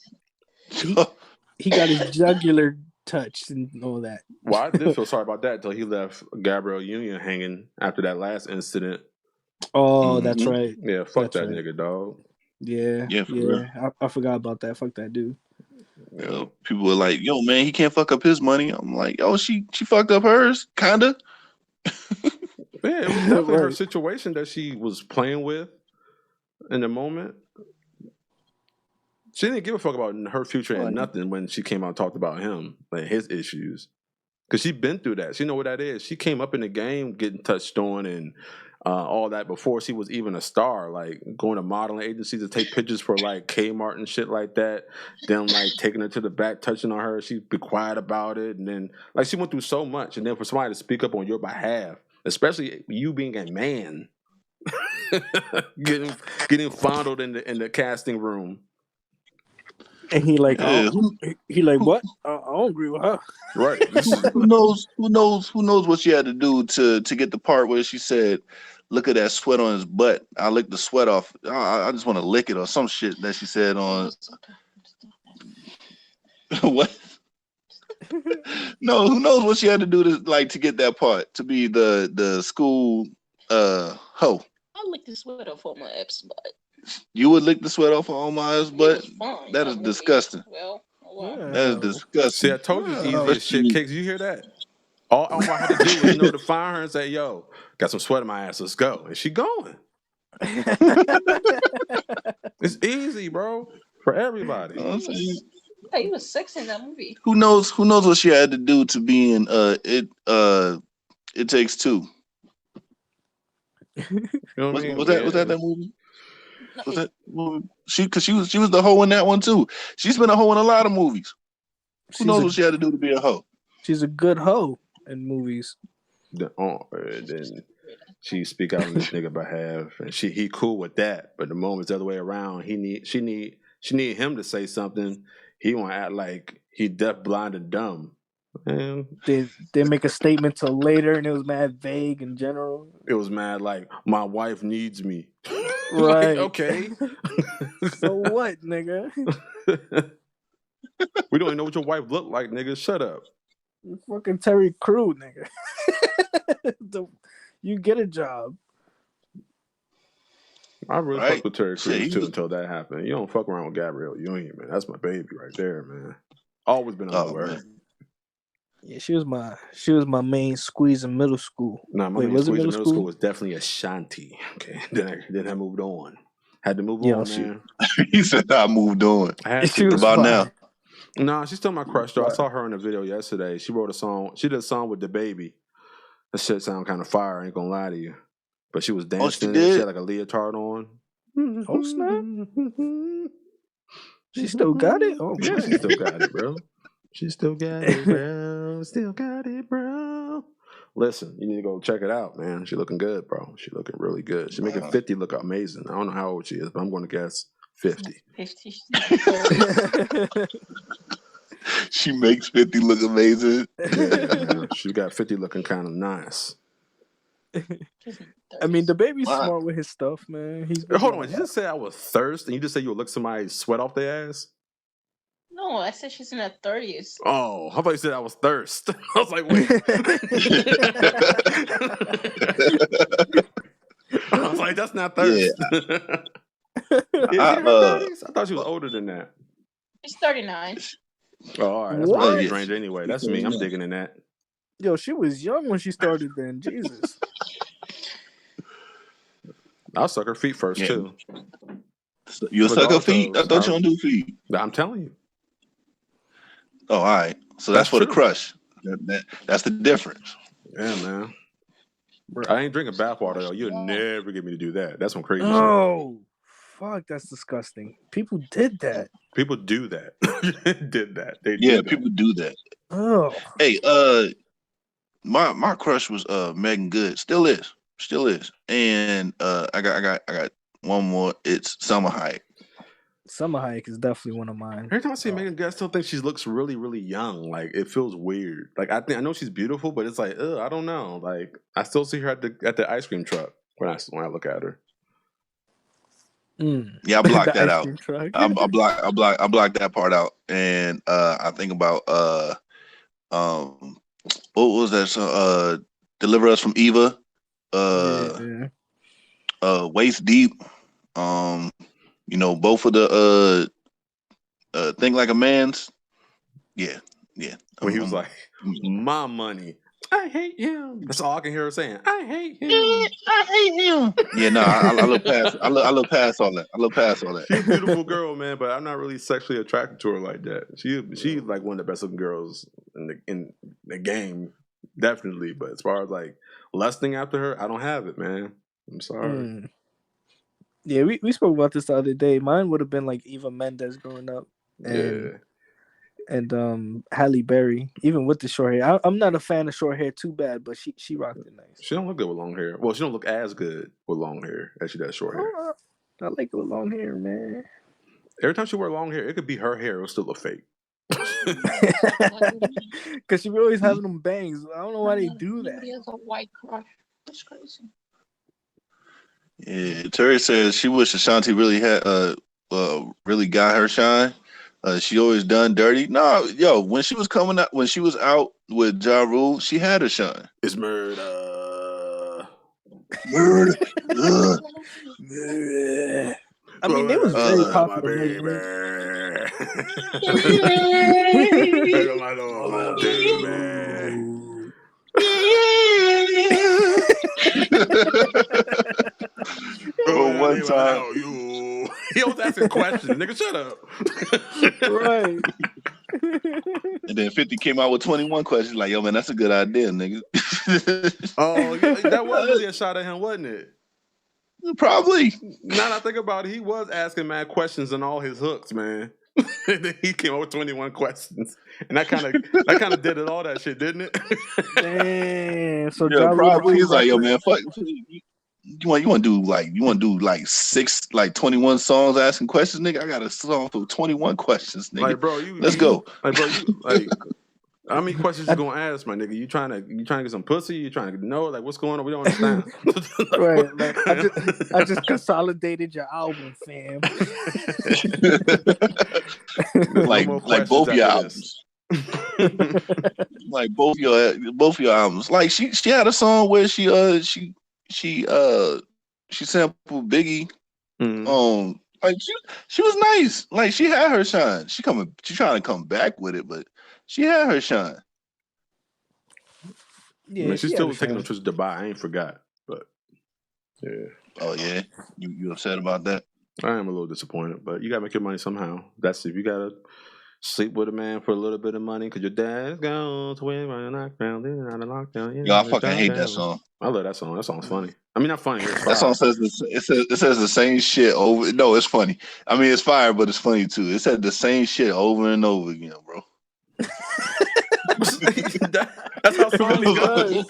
He got his jugular touched and all that. Well, I did feel sorry about that until he left Gabrielle Union hanging after that last incident. Oh, that's right. Yeah, fuck that's that right. nigga, dog. Yeah. I forgot about that. Fuck that dude. People were like, "Yo, man, he can't fuck up his money." I'm like, "Yo, she fucked up hers, kinda." Yeah, it was definitely her situation that she was playing with in the moment. She didn't give a fuck about her future and nothing when she came out and talked about him, like his issues. Because she's been through that. She know what that is. She came up in the game getting touched on and all that before she was even a star. Like going to modeling agencies to take pictures for like Kmart and shit like that. Then like taking her to the back, touching on her. She'd be quiet about it. And then like she went through so much. And then for somebody to speak up on your behalf, especially you being a man, getting fondled in the casting room. And he like, he like, what? I don't agree with her. Right. Who knows what she had to do to get the part where she said, "Look at that sweat on his butt. I lick the sweat off. I just want to lick it," or some shit that she said on. What? No, who knows what she had to do to get that part to be the school hoe. I lick the sweat off on my ex butt. You would lick the sweat off of Omar's butt? That is disgusting. Well, that is disgusting. See, I told you it's easy as shit. Kicks, you hear that? All Omar had to do was notify her and say, "Yo, got some sweat in my ass. Let's go." And she going. It's easy, bro, for everybody. He was sex in that movie. Who knows what she had to do to be in It Takes Two. You know what I mean? Was that movie? Was that movie? She was the hoe in that one too. She's been a hoe in a lot of movies. Who knows what she had to do to be a hoe? She's a good hoe in movies. Then she speak out on this nigga behalf, and he cool with that. But the moment it's the other way around, she need him to say something. He want to act like he deaf, blind, and dumb. And they make a statement till later, and it was mad vague in general. It was mad like, "My wife needs me." Right. Like, okay. So what, nigga? We don't even know what your wife looked like, nigga. Shut up. You're fucking Terry Crew, nigga. You get a job. I really fucked with Terry Crews too until that happened. You don't fuck around with Gabrielle Union, man. That's my baby right there, man. Always been on my word. Yeah, she was my main squeeze in middle school. Nah, my main squeeze in middle school was definitely Ashanti. Okay, then I moved on. Had to move on, man. He said I moved on. About now. Nah, she's still my crush though. I saw her in a video yesterday. She wrote a song. She did a song with DaBaby. That shit sound kind of fire. I ain't gonna lie to you. But she was dancing. She had like a leotard on. Oh snap! She still got it. Oh Yeah, man. she still got it, bro. She still got it, bro. Still got it, bro. Listen, you need to go check it out, man. She looking good, bro. She looking really good. She making 50 look amazing. I don't know how old she is, but I'm going to guess 50. 50. She makes 50 look amazing. Yeah, man. She got 50 looking kind of nice. I mean, the baby's Wow. smart with his stuff, man. He's Hey, hold on, you just said I was thirsty, and you just said you would lick somebody's sweat off their ass? No, I said she's in her 30s. Oh, I thought you said I was thirst. I was like, wait. I was like, that's not thirst. Yeah. Is she in her 30s? I thought she was older than that. She's 39. Oh, all right. That's What? my Oh, age yes. range anyway. That's me. I'm digging in that. Yo, she was young when she started. Then Jesus. I'll suck her feet first, Yeah. too. You suck her feet? I Regardless, thought you don't do feet. I'm telling you. Oh, all right. So that's for true. the crush. That's the difference. Yeah, man. I ain't drinking bathwater, though. You'll never get me to do that. That's some crazy shit. Oh, fuck! That's disgusting. People did that. People do that. Did that. They Yeah, do that. people do that. Oh, Hey, my crush was Megan Good. Still is. And I got one more. It's Summer Hayek. Summer Hayek is definitely one of mine. Every time I see Megan Good, I still think she looks really, really young. Like it feels weird. Like I know she's beautiful, but it's like, I don't know. Like I still see her at the ice cream truck when I look at her. Yeah, I blocked that out. Truck. I blocked that part out, and I think about what was that song? Deliver Us from Eva, Yeah. Waist Deep, both of the Think Like a Man's. Yeah. When he was like, "My money, I hate him." That's all I can hear her saying. I hate him. I hate him. Yeah, no, I look past. I look past all that. She's a beautiful girl, man, but I'm not really sexually attracted to her like that. She's like one of the best looking girls in the game, definitely. But as far as like lusting after her, I don't have it, man. I'm sorry. Yeah, we spoke about this the other day. Mine would have been like Eva Mendes growing up, and Halle Berry, even with the short hair. I'm not a fan of short hair too bad, but she rocked it nice. She don't look good with long hair. Well, she don't look as good with long hair as she does short hair. I like it with long hair, man. Every time she wear long hair, it could be her hair. It'll still look fake. Because she be always having them bangs. I don't know why they do that. He has a white crush. That's crazy. Yeah, Terry says she wished Ashanti really had really got her shine. She always done dirty. No, yo, when she was out with Ja Rule, she had her shine. It's murder. I mean, they was very popular. One time, he was asking questions. Nigga, shut up. Right. And then 50 came out with 21 questions. Like, yo, man, that's a good idea, nigga. Oh, yeah, that was really a shot at him, wasn't it? Probably. Now that I think about it, he was asking mad questions in all his hooks, man. And then he came up with 21 questions, and that kind of did it all that shit, didn't it? Damn. So yeah, probably. He's like, yo, man, fuck. You want to do like 21 songs asking questions, nigga? I got a song for 21 questions, nigga. Like, bro, let's go. Like, bro, how many questions you gonna ask, my nigga? You trying to get some pussy? You trying to know like what's going on? We don't understand. Right. Like, I just consolidated your album, fam. like both your albums. Like both your albums. Like she had a song where she sampled Biggie. Like she was nice. Like she had her shine. She trying to come back with it, but she had her shine. Yeah, she's still taking them trips to Dubai. I ain't forgot, but yeah. Oh yeah, you upset about that? I am a little disappointed, but you gotta make your money somehow. That's if you gotta Sleep with a man for a little bit of money because your dad's gone to win on a lockdown, then on a lockdown. Yo, I fucking hate that song. I love that song. That song's funny. I mean, not funny. It's That fire. song says it says the same shit over. No, it's funny. I mean, it's fire, but it's funny too. It said the same shit over and over again, bro. That's how songs go.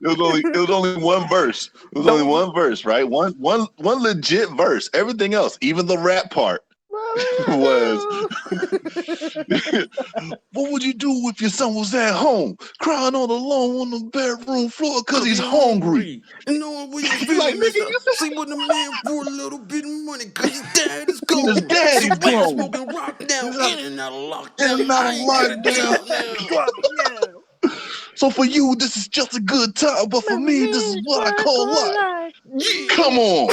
It was only one verse. It was only one verse, right? One legit verse. Everything else, even the rap part, was what would you do if your son was at home crying all alone on the bedroom floor because he's hungry? You know what you feel Like, nigga, you sleep with a man for a little bit of money because his dad is gone. His daddy's so gone. Smoking rock now, in and out of lockdown. In and out of lockdown. So for you, this is just a good time, but for me, this is what I call life. Yeah. Come on.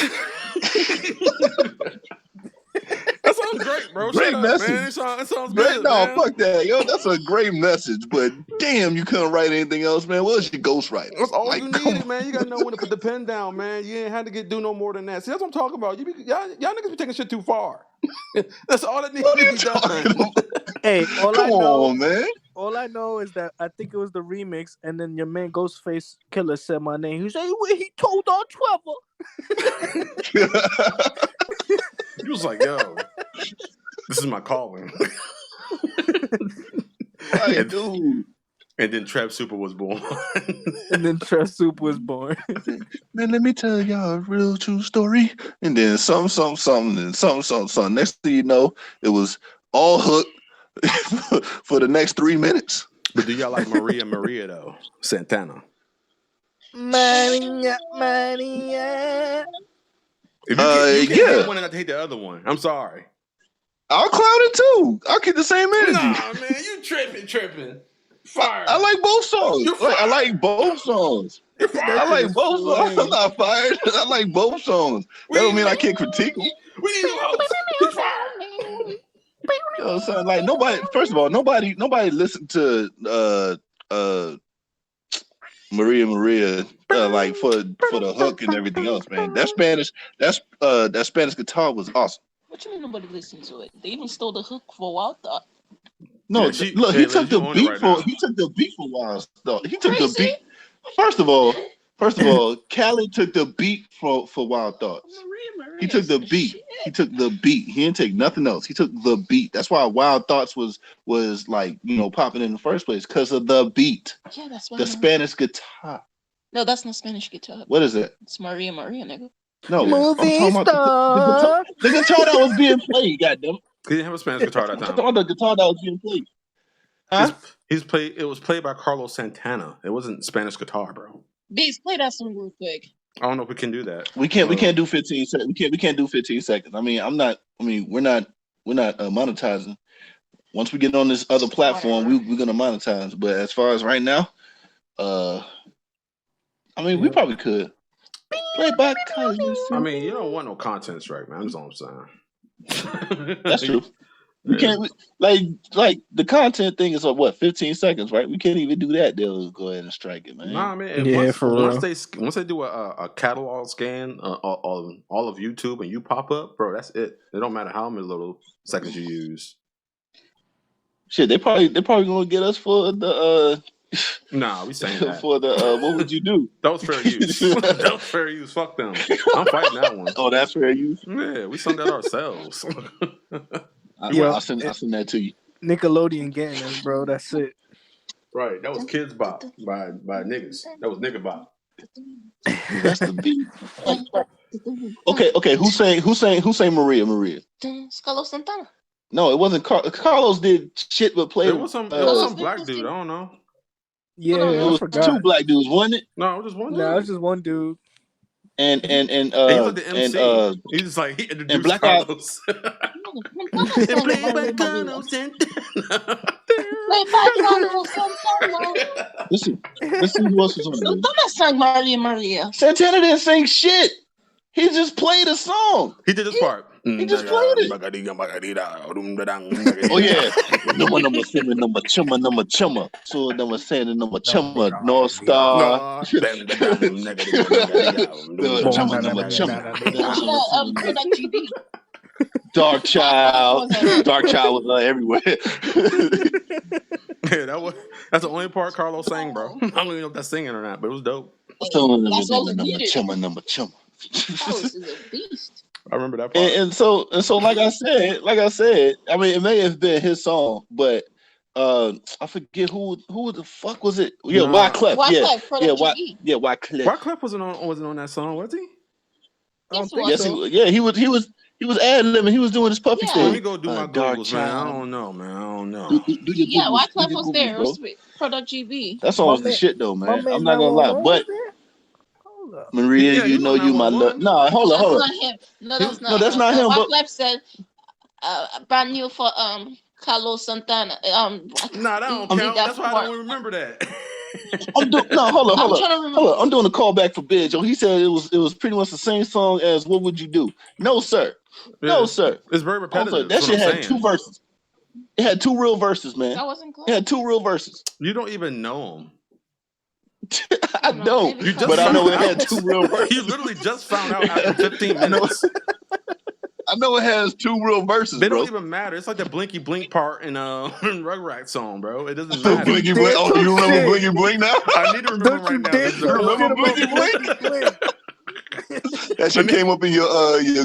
That sounds great, bro. Great message. Man. It sounds Great, good, no, man. fuck that. Yo, that's a great message, but damn, you couldn't write anything else, man. What's your ghostwriter? That's all you needed, man. You gotta know when to put the pen down, man. You ain't had to do no more than that. See, that's what I'm talking about. Y'all niggas be taking shit too far. That's all that needs to be done. Hey, Come on, man. All I know is that I think it was the remix, and then your man Ghostface Killer said my name. He said he told on Trevor. He was like, "Yo, this is my calling." Hey, dude. And then Trap Super was born. Man, let me tell y'all a real true story. And then something, and something. Next thing you know, it was all hooked for the next 3 minutes. But do y'all like Maria though? Santana. Maria. If you can't yeah. hate one and not hate the other one. I'm sorry. I'll clown it too. I'll keep the same energy. Nah, man, you tripping. Fire. I like both songs. I like both songs. I like both songs. I'm not fired. I like both songs. That don't mean I can't critique them. We need new hosts. He's fired. You know what I'm saying? Like nobody. First of all, nobody listened to Maria like for the hook and everything else, man. That Spanish guitar was awesome. What you mean nobody listened to it? They even stole the hook for Wild Thought. No, look, he took the beat for Wild Thought. He took the beat. First of all, Khaled took the beat for Wild Thoughts. He took the beat. Shit. He took the beat. He didn't take nothing else. He took the beat. That's why Wild Thoughts was like, popping in the first place because of the beat. Yeah, that's why. The Spanish guitar. No, that's not Spanish guitar. What is it? It's Maria, nigga. No, Movie I'm talking about the guitar that was being played. Goddamn. He didn't have a Spanish guitar that time. I'm talking about the guitar that was being played. Huh? It was played by Carlos Santana. It wasn't Spanish guitar, bro. Beats, play that song real quick. I don't know if we can do that. We can't do 15 seconds. We can't do 15 seconds. We're not monetizing. Once we get on this other platform, we're gonna monetize. But as far as right now, we probably could. Play by Carlos. You don't want no content strike, man. That's all I'm saying. That's true. We can't like the content thing is 15 seconds, right? We can't even do that. They'll go ahead and strike it, man. Nah, man. Once they do a catalog scan all of YouTube and you pop up, bro, that's it. It don't matter how many little seconds you use. Shit, they probably gonna get us for the Nah, we saying that for the what would you do? That was fair use. That was fair use. Fuck them. I'm fighting that one. Oh, that's fair use. Yeah, we sung that ourselves. I'll send that to you. Nickelodeon getting us, bro. That's it. Right. That was Kids Bop by niggas. That was Nigga Bop. That's the beat. Okay. Who sang Maria? It's Carlos Santana. No, it wasn't. Carlos did shit but play. It was some black dude. I don't know. Yeah, it was two black dudes, wasn't it? No, it was just one dude. No, it was just one dude. And he was the MC. He's like he introduced and Black Carlos. Listen, who else was on there? Santana sang Maria. Santana didn't sing shit. He just played a song. He did his part. He just played it. Oh yeah. Number chumma. So number seven, number chumma. North Star. Dark Child. was on it. Dark Child was everywhere. Yeah, that's the only part Carlos sang, bro. I don't even know if that's singing or not, but it was dope. That's all he needed. Number chumma. Carlos is a beast. I remember that part. And so like I said, I mean, it may have been his song, but I forget who the fuck was it? Yeah, Nah. Wyclef. Wyclef. Wyclef wasn't on that song, was he? I don't Yes, think he Yes, so. he was ad-libbing. He was doing his puppy Yeah. thing. Let me go do my Dark Googles, man. I Child. don't know, man. I don't know. Do your Yeah, Googles, Wyclef do your was Googles, there. It bro. was with Product GB. That song My was the man- shit though, My man. man I'm not gonna lie, 911 but was there? Hold up. Maria, Yeah, you he was know on you my love. 911. Nah, hold That's on. not him. No, that's not. No, that's not him. But Wyclef said, brand new for Carlos Santana. Nah, that don't he did count. that That's why I part. don't even remember that. I'm doing no. Hold I'm on. trying to remember. I'm doing a callback for Big Joe. He said it was pretty much the same song as "What Would You Do." No, sir. No, sir. It's very Oh, repetitive. sir. That That's what shit I'm had saying. 2 verses. It had 2 real verses, man. That wasn't It close. had 2 real verses. You don't even know him. I don't, Maybe just but I know it found had out. 2 real verses. You literally just found out after 15 minutes. I know it has 2 real verses, They bro. don't even matter. It's like the Blinky Blink part in Rugrats song, bro. It doesn't So matter. Blinky Dare Blink. Oh, talk you remember shit. Blinky Blink now? I need to remember Don't you right now. dare This is talk remember shit about Blinky Blink? Blinky Blink. That shit came up in your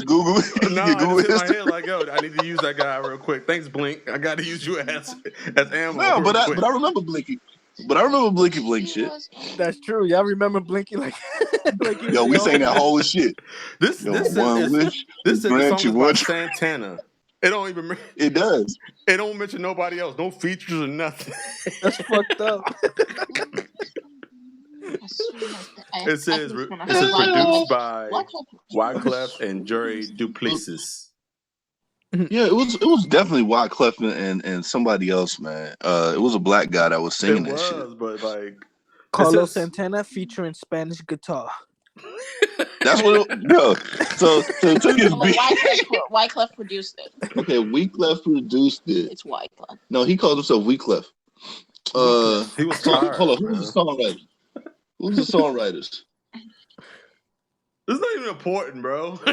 Google No, your I Google just hit my history. head like, yo, I need to use that guy real quick. Thanks, Blink. I got to use you as ammo No, real but quick. I remember Blinky. But I remember Blinky Blink shit. That's true. Y'all remember Blinky like like he was Yo, we your sang that homie? whole shit. This Yo, this one is wish this said the grant song you is by one. Santana. It don't even It does. it don't mention nobody else, no features or nothing. That's fucked up. It says produced by Wyclef and Jerry Duplessis. Yeah, it was definitely Wyclef and somebody else, man. It was a black guy that was singing It that shit. was, but like Carlos says- Santana featuring Spanish guitar. That's what yo. So to his beat. Wyclef produced it. Okay, Wyclef produced it. It's Wyclef. No, he called himself Wyclef. he was tired. Hold on, who's the songwriter? Who's the songwriters? It's not even important, bro. Watch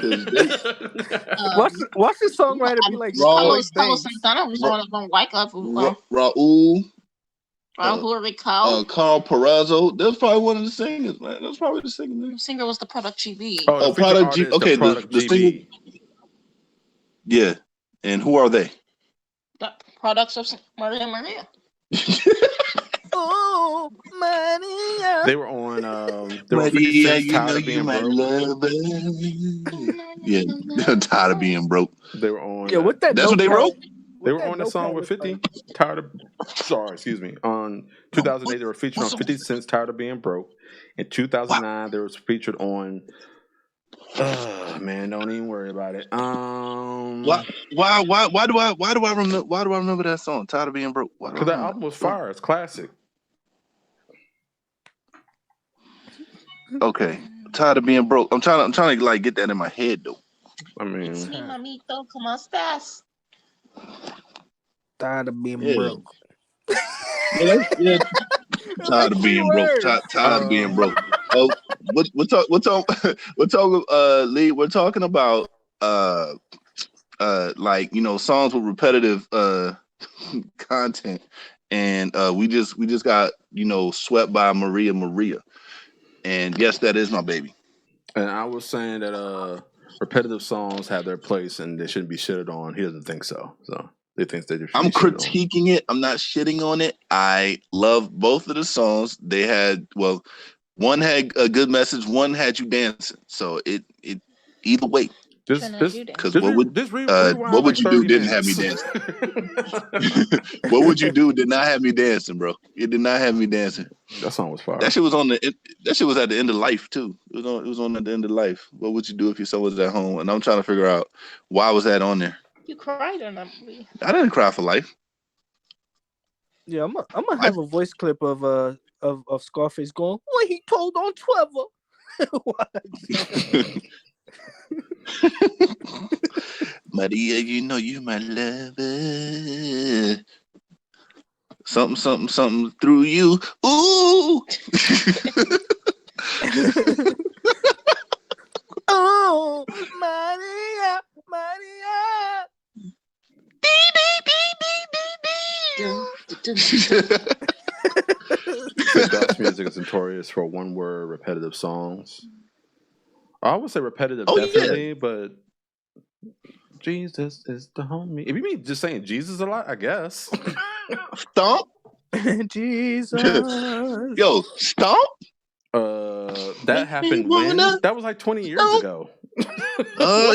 the songwriter be like Carlos Banks. Santana was on Wyclef. Raul Rical. Carl Perazzo. That's probably one of the singers, man. That's probably the singer. The singer was the Product GB. Oh, the Product artist, G. Okay, Product the GB. singer. Yeah, and who are they? The products of Maria. Oh, Maria. They were on. They were 50 Cent's Tired of Being Broke. Yeah, tired of being broke. They were on. Yeah, what that? That's what they wrote. They were on the song with 50. Tired of. Sorry, excuse me. On 2008, they were featured on 50 Cent's Tired of Being Broke. In 2009, they were featured on. Man, don't even worry about it. Why do I remember that song? Tired of being broke. Because that album was fire. It's classic. Okay, tired of being broke. I'm trying to like get that in my head though. I mean, Mamito, ¿cómo estás? Tired of being Yeah. broke. Yeah. Tired of being broke. Tired of being broke. Oh, we're talking. Lee. We're talking about like songs with repetitive content, and we just got swept by Maria, and yes, that is my baby. and I was saying that repetitive songs have their place and they shouldn't be shitted on. He doesn't think so. So he thinks they should. I'm critiquing it. I'm not shitting on it. I love both of the songs. They had one had a good message. One had you dancing. So it either way. Because what would you do didn't have me dancing. What would you do did not have me dancing, bro. It did not have me dancing. That song was fire. That shit was that shit was at the end of life too. It was on at the end of life. What would you do if your son was at home? And I'm trying to figure out why was that on there. You cried on that movie. I didn't cry for life. Yeah, I'm gonna have a voice clip of Scarface going, "What he told on Trevor." Maria, you my lover. Something through you. Ooh. Oh, Maria. Said God's music is notorious for one-word repetitive songs. I would say repetitive, Oh yeah, definitely, but Jesus is the homie. If you mean just saying Jesus a lot, I guess. stomp. Jesus. Yo, stomp. That Make me happened when? wanna That was like 20 years stomp. ago.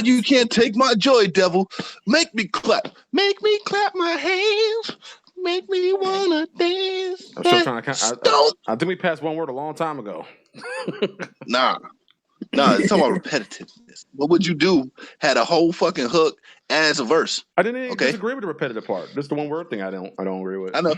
You can't take my joy, devil. Make me clap. Make me clap my hands. Make me wanna dance. I'm still trying to count. Stomp. I think we passed one word a long time ago. Nah, it's talking about repetitiveness. What would you do had a whole fucking hook as a verse? I didn't even Okay, disagree with the repetitive part. That's the one word thing I don't agree with. I know.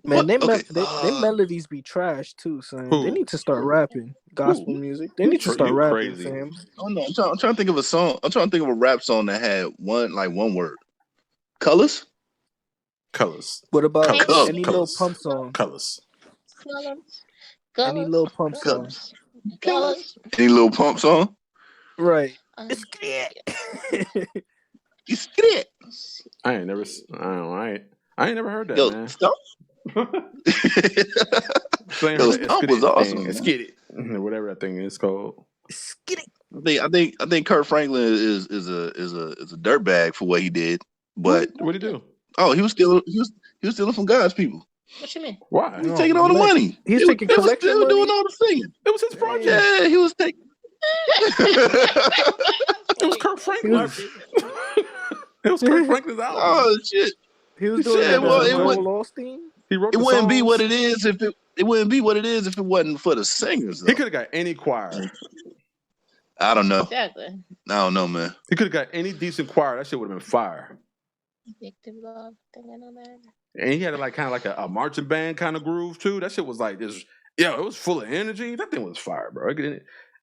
Man, What? Okay. they melodies be trash too, son. They Who? need to start rapping gospel music. They need to start You rapping, crazy. fam. Oh no, I'm trying to think of a song. I'm trying to think of a rap song that had one word. Colors. What about Colors. any little pump song? Colors. Any little pump song? Colors. Any little pump song? Right. It's It's great. I ain't never. I ain't never heard that, Yo, man. Stomp. So I ain't Yo, heard that Stomp was awesome. Let's get it. Whatever that thing is called. I think Kurt Franklin is a dirtbag for what he did. But What'd he do? oh, he was stealing from God's people. What you mean? Why? He was taking all the money. He's taking collection He was money. doing all the singing. It was his project. Yeah, he was taking. It was Kurt Franklin. It was Kurt Franklin's album. Oh shit! He was doing Shit, that well, as it Joel would. Osteen. He wrote It the wouldn't be songs. what it is if it wouldn't be what it is if it wasn't for the singers. Though. He could have got any choir. I don't know. Exactly. I don't know, man. He could have got any decent choir. That shit would have been fire. And he had like kind of like a marching band kind of groove too. That shit was like this. It was full of energy. That thing was fire, bro.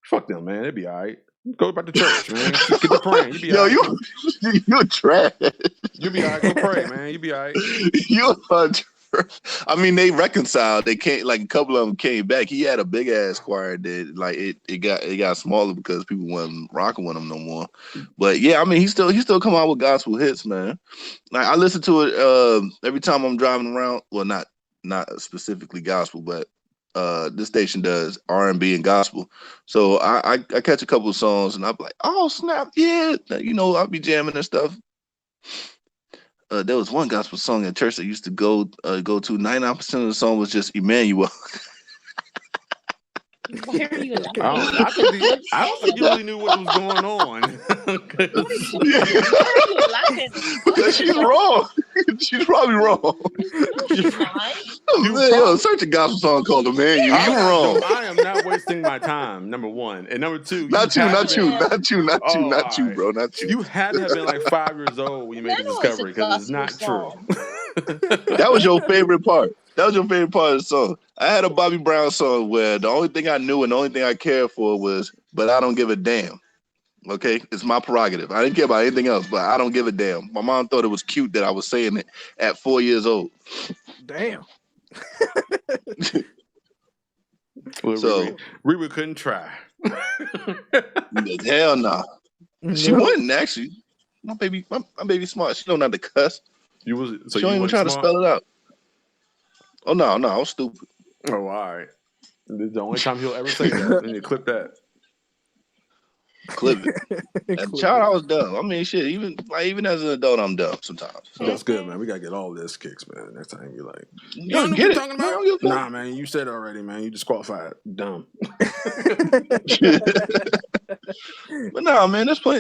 Fuck them, man. It'd be all right. Go back to church, man. Get to praying. You be all right. You're trash. You be all right. Go pray, man. You be all right. You're trash. I mean, they reconciled. They can't like a couple of them came back. He had a big ass choir that like it got smaller because people wasn't rocking with him no more. But yeah, I mean, he still come out with gospel hits, man. Like I listen to it every time I'm driving around. Well, not specifically gospel, but this station does R&B and gospel. So I catch a couple of songs and I'm like, oh snap, yeah, I'll be jamming and stuff. There was one gospel song at church that used to go to. 99% of the song was just Emmanuel. Why are you laughing? I don't think you really knew what was going on. She's wrong. She's probably wrong. Search a gospel song called Emmanuel. You're wrong. I am not wasting my time. Number one, and number two, not you, bro. Not you. You had to have been like 5 years old when you made the discovery because it's not true. That was your favorite part. That was your favorite part of the song. I had a Bobby Brown song where the only thing I knew and the only thing I cared for was, but I don't give a damn. Okay? It's my prerogative. I didn't care about anything else, but I don't give a damn. My mom thought it was cute that I was saying it at 4 years old. Damn. So Riri couldn't try. Hell no. She wouldn't actually. My baby smart. She don't know how to cuss. She don't even try to spell it out. Oh no, I was stupid. Oh, all right. This is the only time he'll ever say that. And you clip that. Clip it. As a child, I was dumb. I mean, shit. Even as an adult, I'm dumb sometimes. So. That's good, man. We gotta get all this kicks, man. Next time you like, you don't know what you're talking about? Nah, man. You said it already, man. You disqualified. Dumb. But no, man. There's plenty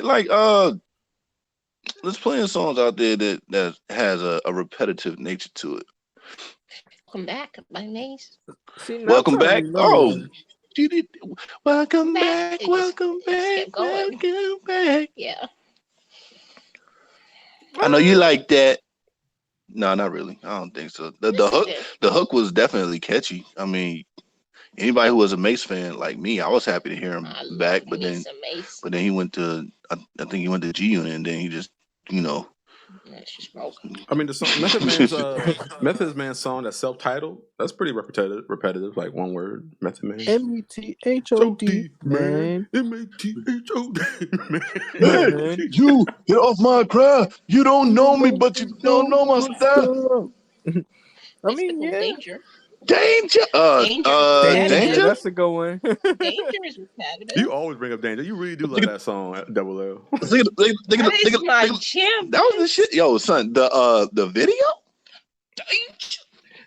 of songs out there that has a repetitive nature to it. Welcome back, my niece. Welcome back. Oh, welcome back. Yeah. I know you like that. No, not really. I don't think so. The hook was definitely catchy. I mean, anybody who was a Mace fan like me, I was happy to hear him back. But then he went to I think he went to G Unit, and then he just Yeah, she's broke. I mean, the song, Method Man's song that's self-titled. That's pretty repetitive, like one word. Method Man. METHOD, man. MATHOD, man. Hey, Man. you get off my craft. You don't know me, but you don't know my style. I mean, yeah. Danger. Danger. Danger, Danger. that's a good one. Danger is repetitive. You always bring up Danger. You really do love that song, Double L. That is my jam. That was the shit, yo, son. The video. Danger.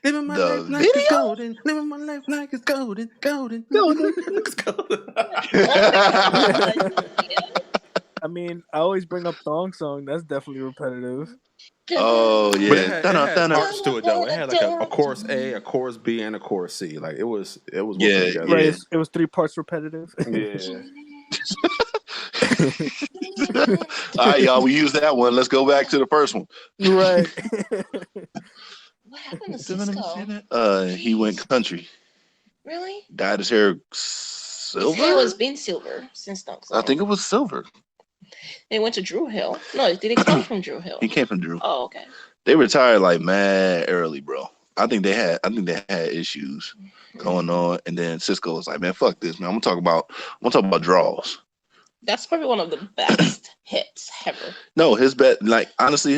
Living my The life like it's video? golden. Living my life like it's golden. Golden. It's golden. I mean, I always bring up Thong Song. That's definitely repetitive. Oh But yeah. it had parts to it though. It had like a chorus A, a chorus B, and a chorus C. Like it was working Yeah, together. Right, yeah. it was 3 parts repetitive. Yeah. All right, y'all. We used that one. Let's go back to the first one. Right. What happened to Cisco? He went country. Really? Dyed his hair silver. It was been silver since Thong Song. I think it was silver. They went to Drew Hill. No, did they come from Drew Hill? He came from Drew. Oh, okay. They retired like mad early, bro. I think they had issues going on, and then Cisco was like, "Man, fuck this, man. I'm gonna talk about draws." That's probably one of the best hits ever. No, his bet, like honestly,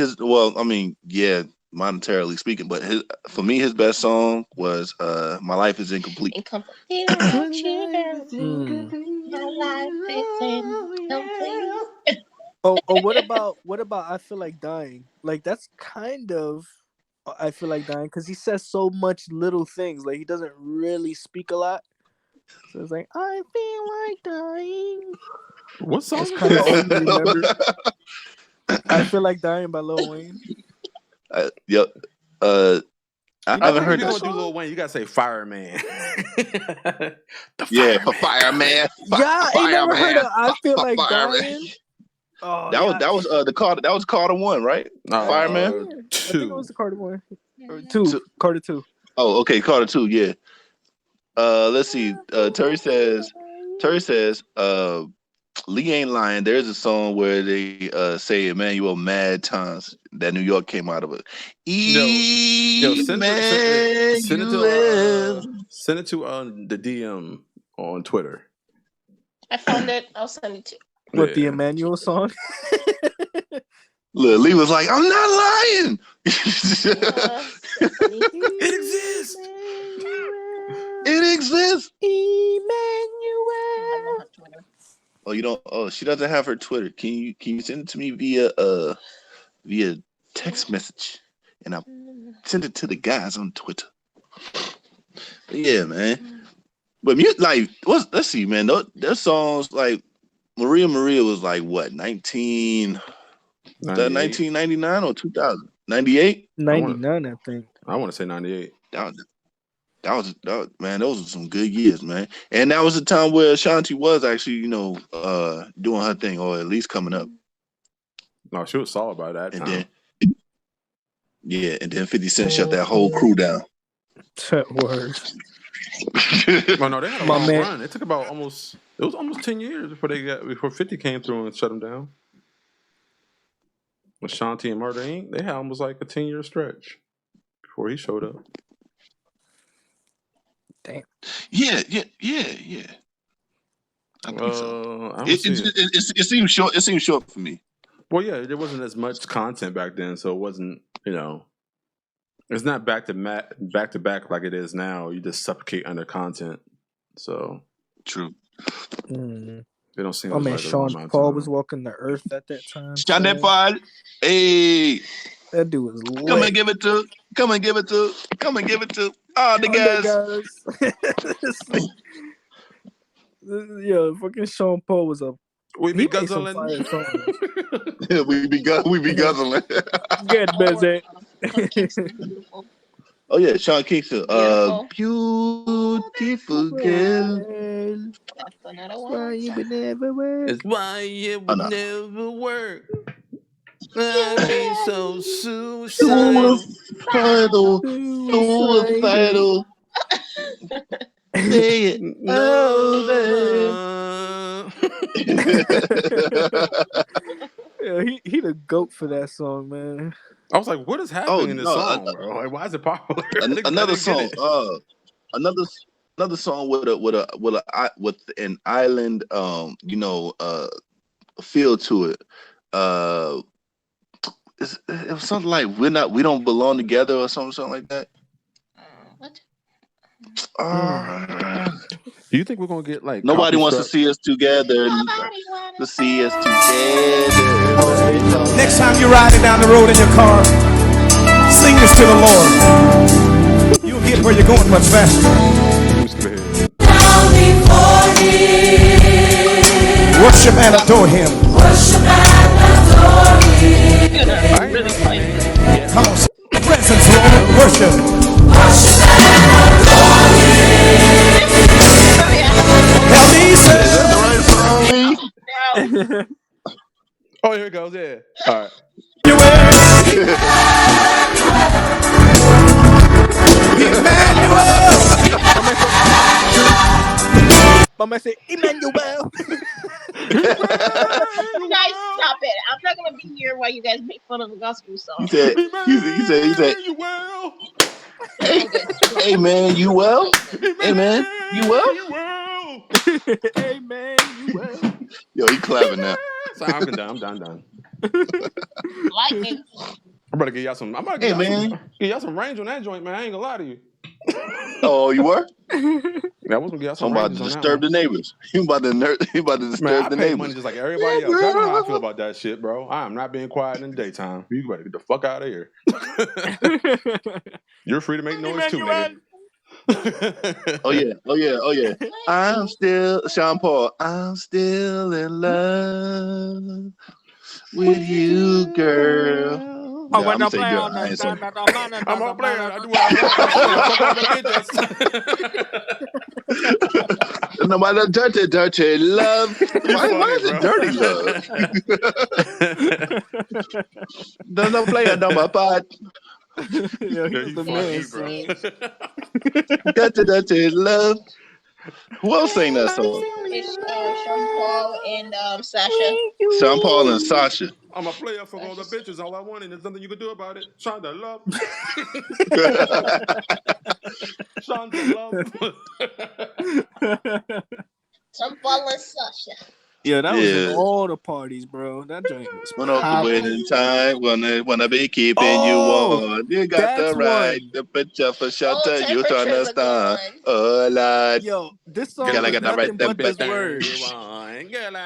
monetarily speaking, but for me, his best song was "My Life Is Incomplete." Incomplete. Without you, my life is incomplete. Oh, what about I Feel Like Dying? Like that's kind of I Feel Like Dying because he says so much little things. Like he doesn't really speak a lot. So it's like I feel like dying. What song? That's kind of all you remember. I Feel Like Dying by Lil Wayne. Yep. I haven't heard that. that Do Lil Wayne, you gotta say Fireman. Yeah, Fireman. Yeah, I never heard of I Feel Like Fireman. Dying. Oh, that was the Carter. That was Carter 1, right? Fireman. I think it was the Carter 1 or 2. Carter 2. Oh, okay, Carter 2. Yeah. Let's see. Terry says, Lee ain't lying. There's a song where they say Emmanuel mad times that New York came out of it. Send it to the DM on Twitter. I found it. I'll send it to you. What, the Emmanuel song? Look, Lee was like, I'm not lying. It exists. It exists. Emmanuel. Oh, you don't. Oh, she doesn't have her Twitter. Can you send it to me via text message, and I'll send it to the guys on Twitter. But yeah, man. But let's see, man. Those songs like Maria was like what 1999 or 2000? 98? 99, I think. I want to say 98. That was man. Those were some good years, man. And that was the time where Ashanti was actually, doing her thing, or at least coming up. No, she was solid by that time. And then 50 Cent shut that whole crew down. Word. Oh no, they had a long run. It took almost 10 years before 50 came through and shut them down. Ashanti and Murder Inc., they had almost like a 10-year stretch before he showed up. Damn. Yeah. I think so. It seems short. It seems short for me. Well, yeah, there wasn't as much content back then, so it wasn't. It's not back to back like it is now. You just suffocate under content. So true. They don't seem. Oh man, Sean Paul was walking the earth at that time. Sean Paul, hey, that dude was lit. Come and give it to all the guys. Yo, fucking Sean Paul was a. We be guzzling. we be guzzling. Get busy. Oh yeah, Sean Kingston. Beautiful girl. Why you would never work? It's why it would never work. I'm so suicidal. Say it. Yeah, he the goat for that song, man. I was like, what is Oh happening in this no, song, bro? Like, why is it popular? I another didn't get song. it. Another another song with an island feel to it. Uh, it was something like we don't belong together or something like that. What? Uh, Do you think we're gonna get like Nobody copy wants to struck? see us together. Nobody wanna To see us together, Oh, there you go. Next time you're riding down the road in your car, sing this to the Lord. You'll get where you're going much faster. Let me skip ahead. Worship and adore Him. You're not I ain't really heard playing. Amen yet. Come on, presence, Lord. Worship. Help me say. is that the right song, Lee? No. Oh, here it goes. Yeah. All right. You Emmanuel. My man say Emmanuel. You guys stop it. I'm not gonna be here while you guys make fun of the gospel He song. said, he said, Emmanuel. hey, hey man, you well? Hey man, you well? Emmanuel. Hey man, you well. Yo, he clapping now. So I'm done. Lightning. I'm about to give y'all some. I'm about to Hey man. give y'all some range on that joint, man. I ain't gonna lie to you. Oh, you were? Yeah, I was gonna give y'all So some I'm about ranges to on that disturb one. the neighbors. He about to Man, I disturb the pay money neighbors. just like everybody else. Y'all know how I feel about that shit, bro. I am not being quiet in the daytime. You better get the fuck out of here. You're free to make noise too, Emmanuel. nigga. Oh yeah, oh yeah, oh yeah. I'm still Sean Paul. I'm still in love with you, girl. I Yeah, I'm want gonna to take play girl. on I the ain't saying. stand at the man and I'm the all man playing. and I do what I want. I fuck all the bitches. No matter dirty love. You Why funny, is it bro. dirty love? There's no player number part. Yo, he Yeah, was you the funny, man, bro. son. Dirty love. Who else sang that song? It's Sean Paul and Sasha. Sean Paul and Sasha. I'm a player for all the Sasha. bitches. All I want, and there's nothing you can do about it. Shonda love. Shonda love. Sean Paul and Sasha. Yo, that was in Yeah. all the parties, bro. That joint was When up the popping. waiting time, wanna be keeping you Oh, warm. You got the that's right one. temperature for Oh, shelter. You turn the temperatures are star. going. Oh Lord. Yo, this Girl, song Girl, I was got the right nothing but this temperature. word. you want, girl,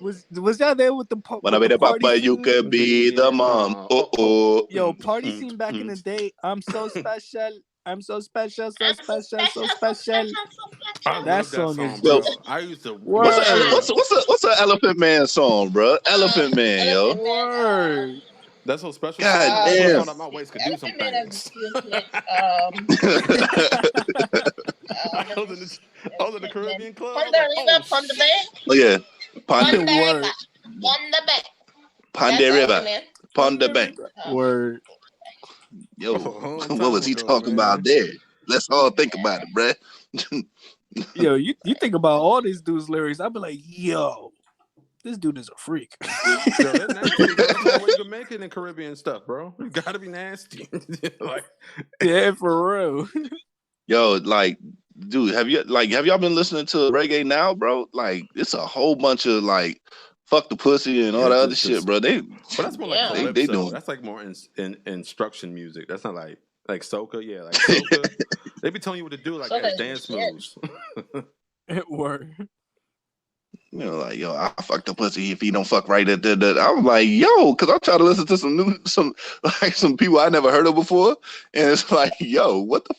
Was y'all there with Wanna with be the the party papa, you scene? could be the mom. Oh. Yo, party scene back in the day. I'm so special. I'm so special, so I'm so special, so special, so special. special, so I special. That love that song is song, Yo, just bro. I used to what's a word, what's a Elephant Man song, bro? Elephant Man, yo. Elephant Man. word. That's so special to God me. Until I damn. found out my waist could do some Elephant Man has a things. few hits. I Let was me in the see. I was in the Elephant Man. Caribbean club. I Pon was the like, oh river, pon the shit. bay, Oh yeah. Pond pon the river, Word, pon the bay. Pond That's Elephant River. Man. Pond the Bank. word. Yo, A long what time was he ago, talking about man. there? Let's all think about it, bruh. Yo, you think about all these dudes' lyrics, I'd be like, yo, this dude is a freak. Yo, they're nasty, bro. That's the only way you can make it in Caribbean stuff, bro. You gotta be nasty. Like, Yeah, for real. Yo, like, dude, have y'all been listening to reggae now, bro? Like, it's a whole bunch of like, fuck the pussy and all yeah, the other shit, bro. but that's more like Yeah. They calypso. doing. That's like more in instruction music. That's not like soca. Yeah, like soca. They be telling you what to do, like So as that's dance shit. moves. Word. You know, like, yo, I fuck the pussy if he don't fuck right. I was like, yo, because I'm trying to listen to some people I never heard of before, and it's like, yo, what the.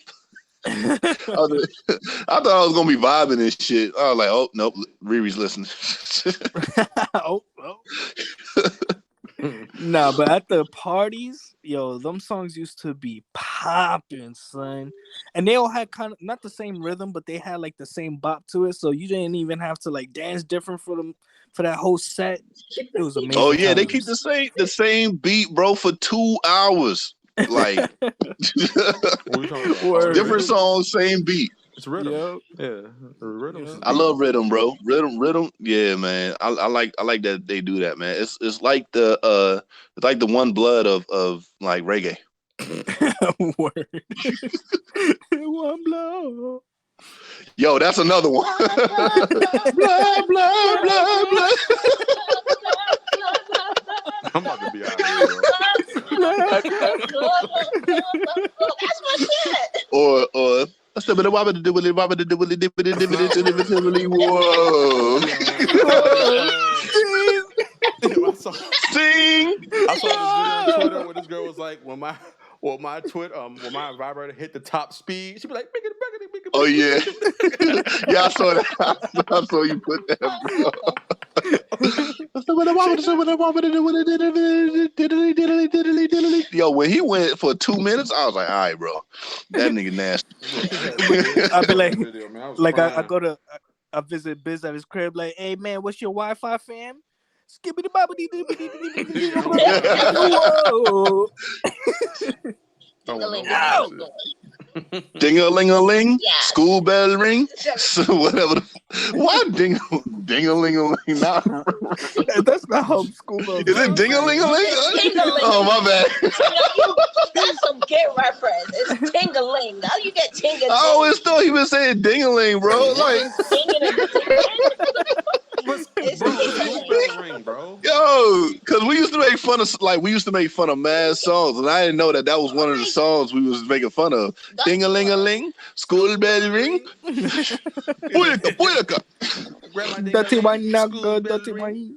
I thought I was gonna be vibing and shit. I was like, oh nope, Riri's listening. oh. Nah, but at the parties, yo, them songs used to be popping, son. And they all had kind of not the same rhythm, but they had like the same bop to it. So you didn't even have to like dance different for them for that whole set. It was amazing. Oh yeah, they keep times. the same beat, bro, for 2 hours. Like What are you talking about? Word. different Rhythm? songs, same beat. It's rhythm. Yep. Yeah, rhythm Yep. is I beat. love rhythm, bro. Rhythm. Yeah, man. I like that they do that, man. It's like the one blood of like reggae. Word. One blow. Yo, that's another one. Blah blah blah blah. I'm about to be out of here, bro. That's my shit. Or I said, but whoa. I saw Sing. this video on Twitter where this girl was like, when my vibrator hit the top speed, she'd be like, Oh yeah, yeah. I saw that. I saw you put that, bro. Yo, when he went for 2 minutes, I was like, all right, bro, that nigga nasty. I'd be like, video, man. I was like I crying. go to I visit Biz at his crib. Like, hey man, what's your Wi-Fi, fam? Skibbity bobbity doobity. Whoa. Ding-a-ling-a-ling, Yeah. school bell ring, so whatever. Why ding-a-ling-a-ling? Now, That's not how school bells. is it ding-a-ling-a-ling? Ting-a-ling. Oh my bad. That's some gay reference. It's ting-a-ling. Now you get ting-a-ling. I always thought he was saying ding-a-ling, bro. Like, It's Bro, ting-a-ling. bell ring, bro. yo, because we used to make fun of mad songs, and I didn't know that was one of the songs we was making fun of. Ding-a-ling-a-ling, school bell ring. Puerca. Dirty wine, not good. Dirty wine.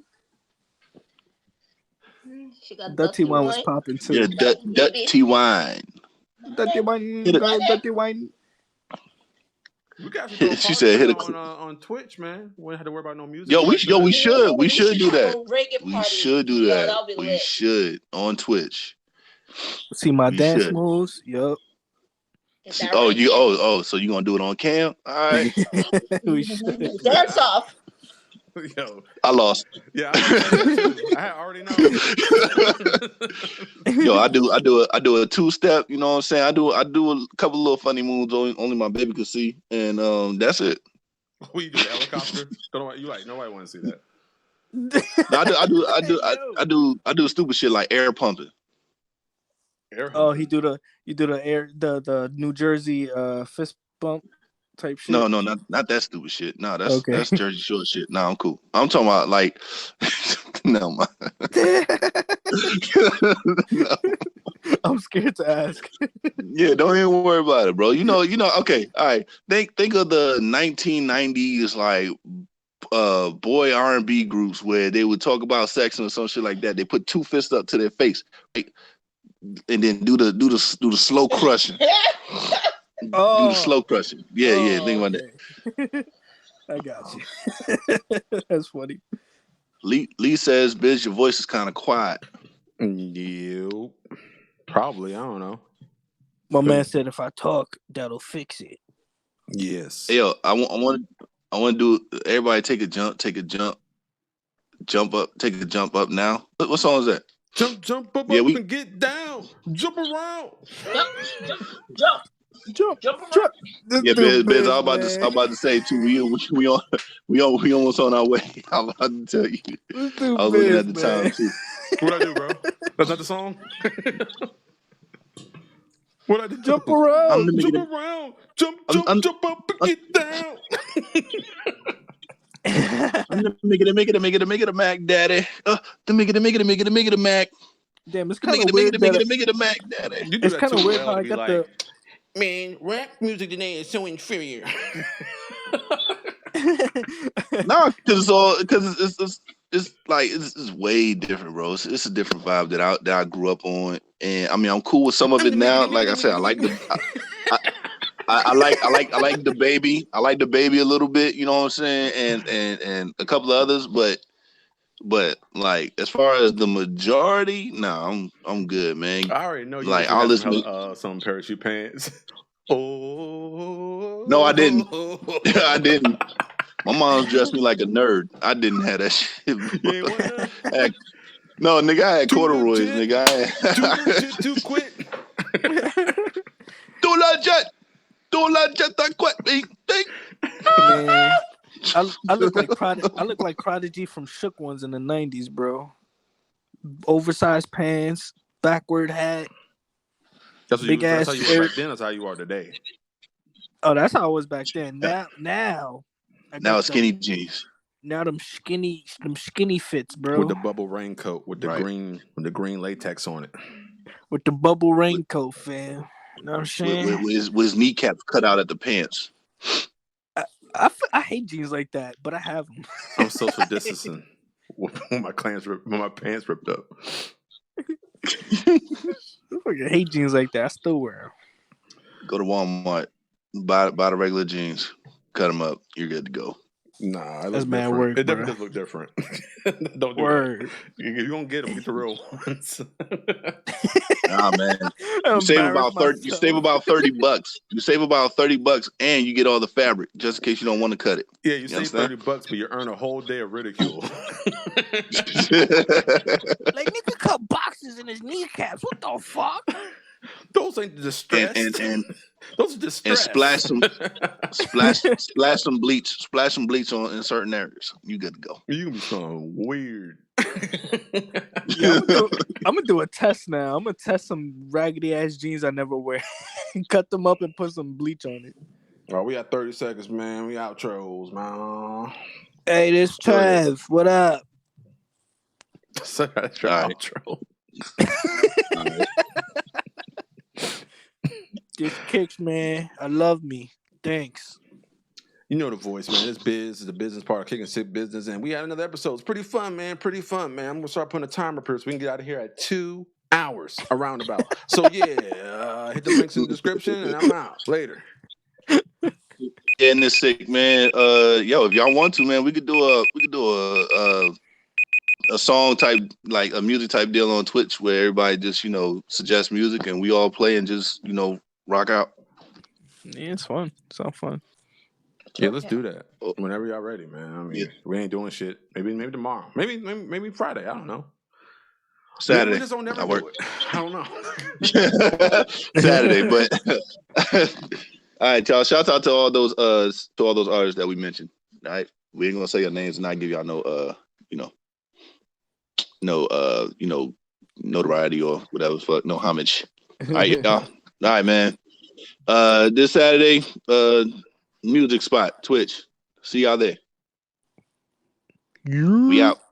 She got Dirty wine was popping too. Yeah, dirty wine. Dirty wine, Hit it. girl, dirty wine. We got some She said, "Hit a on Twitch, man. We don't have to worry about no music. we should do that. Reggae We party. should do Yo, that. that'll be We lit. should on Twitch. See my We dance should. moves. Yup. Is that Oh, right? so you gonna do it on cam? All right. We should. Dance off. Yo, I lost. yeah, I already know. Yo, I do a 2-step. You know what I'm saying? I do a couple little funny moves only my baby could see, and that's it. What you do, the helicopter? You like nobody want to see that. No, I do stupid shit like air pumping. Oh, you do the the New Jersey fist bump type shit. No, not that stupid shit. No, that's Okay. that's Jersey Shore shit. No, I'm cool. I'm talking about like no, man. No. I'm scared to ask. Yeah, don't even worry about it, bro. You know. Okay, all right. Think of the 1990s like boy R&B groups where they would talk about sex and some shit like that. They put 2 fists up to their face, right? And then do the slow crushing. Oh. Do the slow crushing. Yeah. Think about that. I got you. That's funny. Lee says, "Biz, your voice is kind of quiet." You probably, I don't know. My man said if I talk, that'll fix it. Yes. Hey, yo, I want to do. Everybody take a jump up now. What song is that? Jump up, Yeah, and get down. Jump around. Jump. Yeah, Biz. I'm about to say too. We almost on our way. I'm about to tell you. I was looking at the time too. What I do, bro? That's not the song. What I do? Jump around. Jump around. Jump up and get down. Make it a Mac, daddy. Make it a Mac. Damn, it's kind of weird. Make it a Mac, daddy. It's kind of weird how I got the. Man, rap music today is so inferior. No, because it's like it's way different, bro. It's a different vibe that I grew up on, and I mean I'm cool with some of it now. Like I said, I like the I like the baby. I like the baby a little bit. You know what I'm saying, and a couple of others, but like as far as the majority, I'm good, man. I already know you like all this. Some parachute pants. Oh no, I didn't. I didn't. My mom dressed me like a nerd. I didn't have that shit. No, nigga, I had corduroys, nigga. Too quick. Too Don't let that quit me. Man, I look like Prodigy from Shook Ones in the '90s, bro. Oversized pants, backward hat, big That's ass how you were shirt. back then. That's how you are today. Oh, that's how I was back then. Yeah. Now I Now got it's skinny them. jeans. Now them skinny fits, bro. With the bubble raincoat with the Right. green latex on it. With the bubble raincoat, fam. You know what I'm saying? With his kneecaps cut out at the pants. I hate jeans like that, but I have them. I'm social distancing when my pants ripped up. I fucking hate jeans like that. I still wear Go to Walmart, buy the regular jeans, cut them up. You're good to go. Nah, it That's looks mad different. work, It bro. definitely does look different. Don't do Word. that. If you're gonna get them, get the real ones. Nah, man. I You save embarrass about 30. You myself. save about $30. You save about $30, and you get all the fabric just in case you don't want to cut it. Yeah, you save understand? $30, but you earn a whole day of ridicule. Like nigga cut boxes in his kneecaps. What the fuck? Those ain't distressed. and Those are distressed. splash some bleach on in certain areas. You good to go. You be sounding weird. Yeah, I'm gonna do a test now. I'm gonna test some raggedy ass jeans I never wear. Cut them up and put some bleach on it. All right, we got 30 seconds, man. We outros, man. Hey, this Go ahead. Trav. What up? So that's your All right. outro. All right. Just kicks, man. I love me. Thanks. You know the voice, man. This Biz is the business part of Kickin' Sick Business, and we had another episode. It's pretty fun, man. Pretty fun, man. I'm gonna start putting a timer up here so we can get out of here at 2 hours, around about. So yeah, hit the links in the description, and I'm out later. Getting this sick, man. Yo, if y'all want to, man, we could do a song type, like a music type deal on Twitch where everybody just suggests music and we all play and just rock out. Yeah, it's fun. It's all fun. Yeah, let's do that whenever y'all ready, man. I mean, we ain't doing shit. Maybe tomorrow. Maybe Friday. I don't know. Saturday. We just don't never do it. I don't know. Saturday, but all right, y'all. Shout out to all those artists that we mentioned. All right, we ain't gonna say your names and not give y'all no notoriety or whatever. Fuck, no homage. All right, y'all. All right, man. This Saturday, music spot, Twitch. See y'all there. We out.